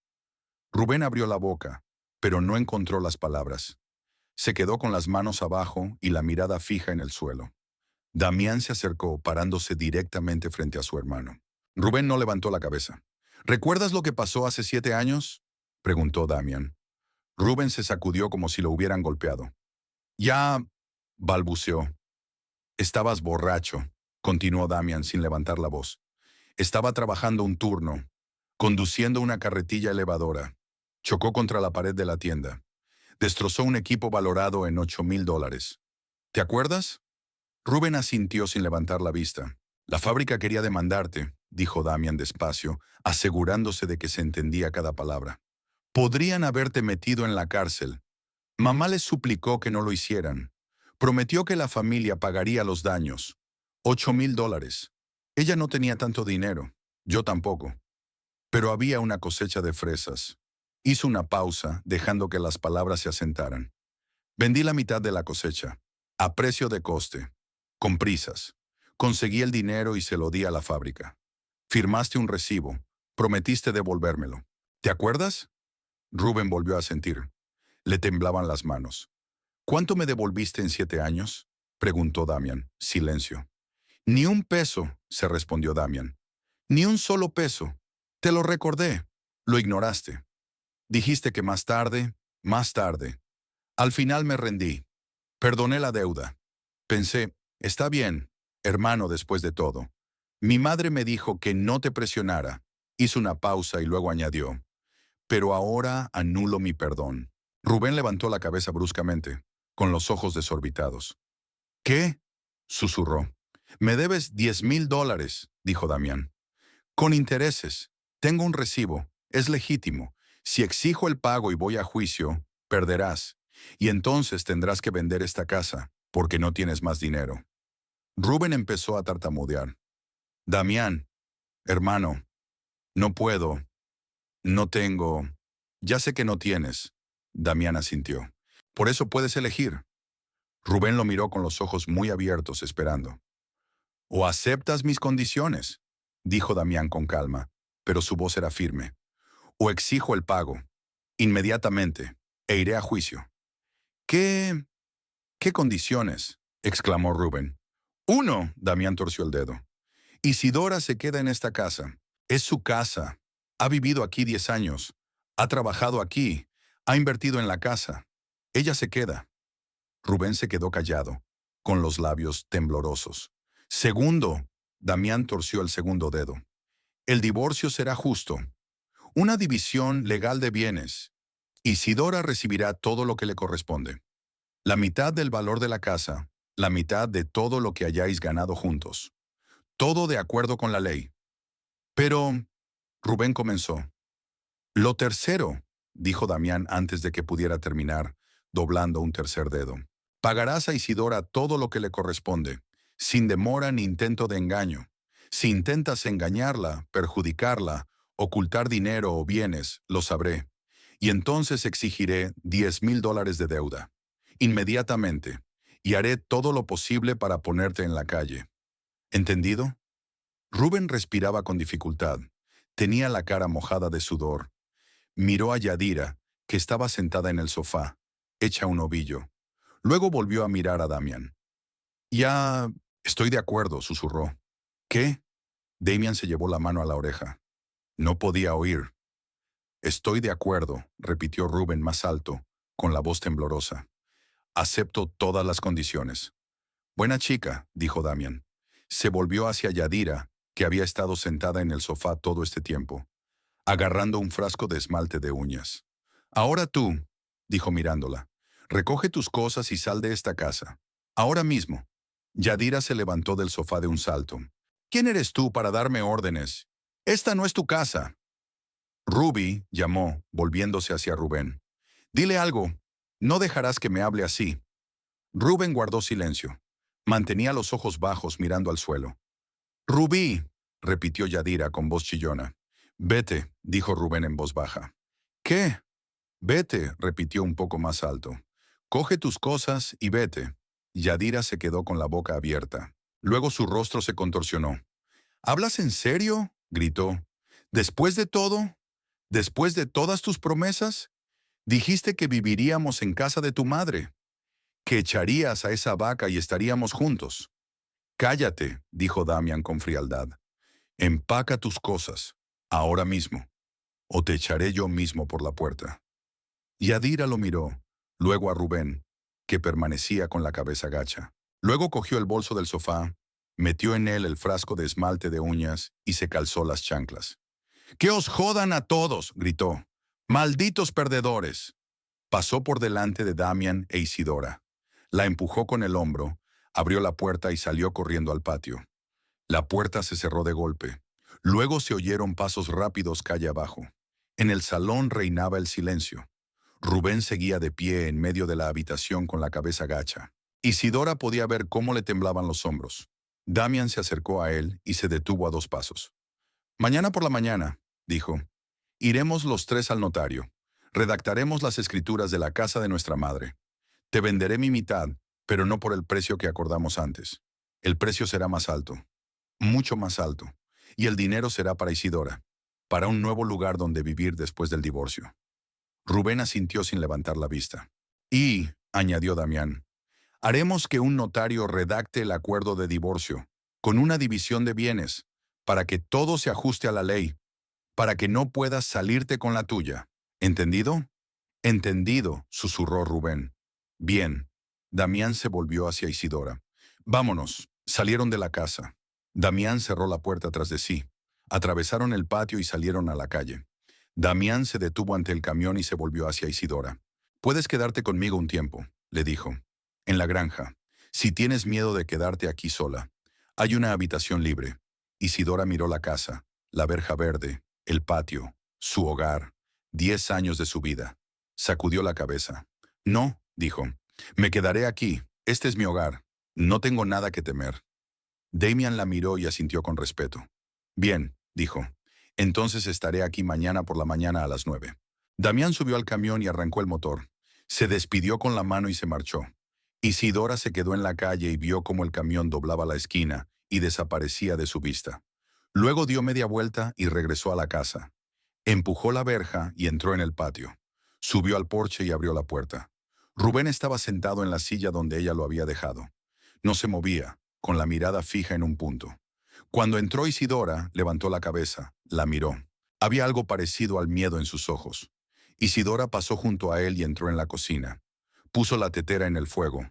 A: Rubén abrió la boca, pero no encontró las palabras. Se quedó con las manos abajo y la mirada fija en el suelo. Damián se acercó, parándose directamente frente a su hermano. Rubén no levantó la cabeza. «¿Recuerdas lo que pasó hace 7 años?», preguntó Damián. Rubén se sacudió como si lo hubieran golpeado. «Ya», balbuceó. «Estabas borracho», continuó Damián sin levantar la voz. «Estaba trabajando un turno, conduciendo una carretilla elevadora. Chocó contra la pared de la tienda. Destrozó un equipo valorado en $8,000. ¿Te acuerdas?». Rubén asintió sin levantar la vista. «La fábrica quería demandarte», dijo Damián despacio, asegurándose de que se entendía cada palabra. «Podrían haberte metido en la cárcel. Mamá les suplicó que no lo hicieran. Prometió que la familia pagaría los daños. $8,000. Ella no tenía tanto dinero, yo tampoco. Pero había una cosecha de fresas. Hizo una pausa, dejando que las palabras se asentaran. Vendí la mitad de la cosecha, a precio de coste, con prisas. Conseguí el dinero y se lo di a la fábrica. Firmaste un recibo, prometiste devolvérmelo. ¿Te acuerdas? Rubén volvió a sentir. Le temblaban las manos. ¿Cuánto me devolviste en 7 años? Preguntó Damián. Silencio. Ni un peso, se respondió Damián. Ni un solo peso. Te lo recordé. Lo ignoraste. Dijiste que más tarde, más tarde. Al final me rendí. Perdoné la deuda. Pensé, está bien, hermano, después de todo. Mi madre me dijo que no te presionara. Hizo una pausa y luego añadió, pero ahora anulo mi perdón. Rubén levantó la cabeza bruscamente, con los ojos desorbitados. ¿Qué? Susurró. Me debes $10,000, dijo Damián. Con intereses. Tengo un recibo. Es legítimo. Si exijo el pago y voy a juicio, perderás. Y entonces tendrás que vender esta casa, porque no tienes más dinero. Rubén empezó a tartamudear. Damián, hermano, no puedo, no tengo. Ya sé que no tienes. Damián asintió. Por eso puedes elegir. Rubén lo miró con los ojos muy abiertos, esperando. O aceptas mis condiciones, dijo Damián con calma, pero su voz era firme. O exijo el pago, inmediatamente, e iré a juicio. ¿Qué condiciones? Exclamó Rubén. Uno, Damián torció el dedo. Isidora se queda en esta casa. Es su casa. Ha vivido aquí 10 años. Ha trabajado aquí. Ha invertido en la casa. Ella se queda. Rubén se quedó callado, con los labios temblorosos. Segundo, Damián torció el segundo dedo. El divorcio será justo. Una división legal de bienes. Isidora recibirá todo lo que le corresponde. La mitad del valor de la casa, la mitad de todo lo que hayáis ganado juntos. Todo de acuerdo con la ley. Pero, Rubén comenzó. Lo tercero, dijo Damián antes de que pudiera terminar, doblando un tercer dedo. Pagarás a Isidora todo lo que le corresponde, sin demora ni intento de engaño. Si intentas engañarla, perjudicarla, ocultar dinero o bienes, lo sabré. Y entonces exigiré $10,000 de deuda. Inmediatamente. Y haré todo lo posible para ponerte en la calle. ¿Entendido? Rubén respiraba con dificultad. Tenía la cara mojada de sudor. Miró a Yadira, que estaba sentada en el sofá, hecha un ovillo. Luego volvió a mirar a Damián. Ya estoy de acuerdo, susurró. ¿Qué? Damián se llevó la mano a la oreja. No podía oír. Estoy de acuerdo, repitió Rubén más alto, con la voz temblorosa. Acepto todas las condiciones. Buena chica, dijo Damián. Se volvió hacia Yadira, que había estado sentada en el sofá todo este tiempo, agarrando un frasco de esmalte de uñas. Ahora tú, dijo mirándola, recoge tus cosas y sal de esta casa. Ahora mismo. Yadira se levantó del sofá de un salto. ¿Quién eres tú para darme órdenes? Esta no es tu casa. Ruby llamó, volviéndose hacia Rubén. Dile algo. No dejarás que me hable así. Rubén guardó silencio. Mantenía los ojos bajos mirando al suelo. Rubí, repitió Yadira con voz chillona. Vete, dijo Rubén en voz baja. ¿Qué? Vete, repitió un poco más alto. Coge tus cosas y vete. Yadira se quedó con la boca abierta. Luego su rostro se contorsionó. ¿Hablas en serio? Gritó. ¿Después de todo? ¿Después de todas tus promesas? Dijiste que viviríamos en casa de tu madre, que echarías a esa vaca y estaríamos juntos. Cállate, dijo Damián con frialdad. Empaca tus cosas, ahora mismo, o te echaré yo mismo por la puerta. Yadira lo miró, luego a Rubén, que permanecía con la cabeza gacha. Luego cogió el bolso del sofá, metió en él el frasco de esmalte de uñas y se calzó las chanclas. ¡Que os jodan a todos! Gritó. ¡Malditos perdedores! Pasó por delante de Damián e Isidora. La empujó con el hombro, abrió la puerta y salió corriendo al patio. La puerta se cerró de golpe. Luego se oyeron pasos rápidos calle abajo. En el salón reinaba el silencio. Rubén seguía de pie en medio de la habitación con la cabeza gacha. Isidora podía ver cómo le temblaban los hombros. Damián se acercó a él y se detuvo a 2 pasos. Mañana por la mañana, dijo, iremos los 3 al notario. Redactaremos las escrituras de la casa de nuestra madre. Te venderé mi mitad, pero no por el precio que acordamos antes. El precio será más alto, mucho más alto, y el dinero será para Isidora, para un nuevo lugar donde vivir después del divorcio. Rubén asintió sin levantar la vista. Y, añadió Damián, haremos que un notario redacte el acuerdo de divorcio, con una división de bienes, para que todo se ajuste a la ley, para que no puedas salirte con la tuya. ¿Entendido? Entendido, susurró Rubén. Bien. Damián se volvió hacia Isidora. Vámonos. Salieron de la casa. Damián cerró la puerta tras de sí. Atravesaron el patio y salieron a la calle. Damián se detuvo ante el camión y se volvió hacia Isidora. Puedes quedarte conmigo un tiempo, le dijo. En la granja. Si tienes miedo de quedarte aquí sola. Hay una habitación libre. Isidora miró la casa, la verja verde, el patio, su hogar, 10 años de su vida. Sacudió la cabeza. No, dijo. Me quedaré aquí. Este es mi hogar. No tengo nada que temer. Damián la miró y asintió con respeto. Bien, dijo. Entonces estaré aquí mañana por la mañana a las 9. Damián subió al camión y arrancó el motor. Se despidió con la mano y se marchó. Isidora se quedó en la calle y vio cómo el camión doblaba la esquina y desaparecía de su vista. Luego dio media vuelta y regresó a la casa. Empujó la verja y entró en el patio. Subió al porche y abrió la puerta. Rubén estaba sentado en la silla donde ella lo había dejado. No se movía, con la mirada fija en un punto. Cuando entró Isidora, levantó la cabeza, la miró. Había algo parecido al miedo en sus ojos. Isidora pasó junto a él y entró en la cocina. Puso la tetera en el fuego.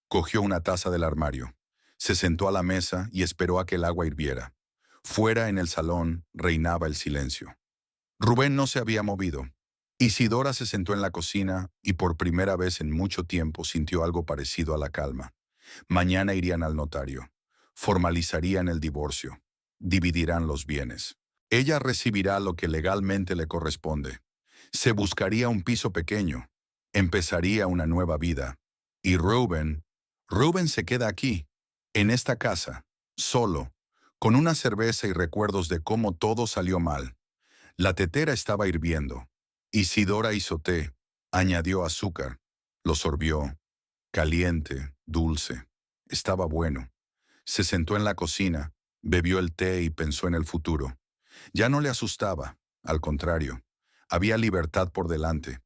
A: Cogió una taza del armario. Se sentó a la mesa y esperó a que el agua hirviera. Fuera, en el salón, reinaba el silencio. Rubén no se había movido. Isidora se sentó en la cocina y por primera vez en mucho tiempo sintió algo parecido a la calma. Mañana irían al notario. Formalizarían el divorcio. Dividirán los bienes. Ella recibirá lo que legalmente le corresponde. Se buscaría un piso pequeño. Empezaría una nueva vida. Y Rubén se queda aquí, en esta casa, solo, con una cerveza y recuerdos de cómo todo salió mal. La tetera estaba hirviendo. Isidora hizo té, añadió azúcar, lo sorbió. Caliente, dulce. Estaba bueno. Se sentó en la cocina, bebió el té y pensó en el futuro. Ya no le asustaba, al contrario. Había libertad por delante,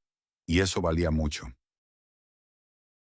A: y eso valía mucho.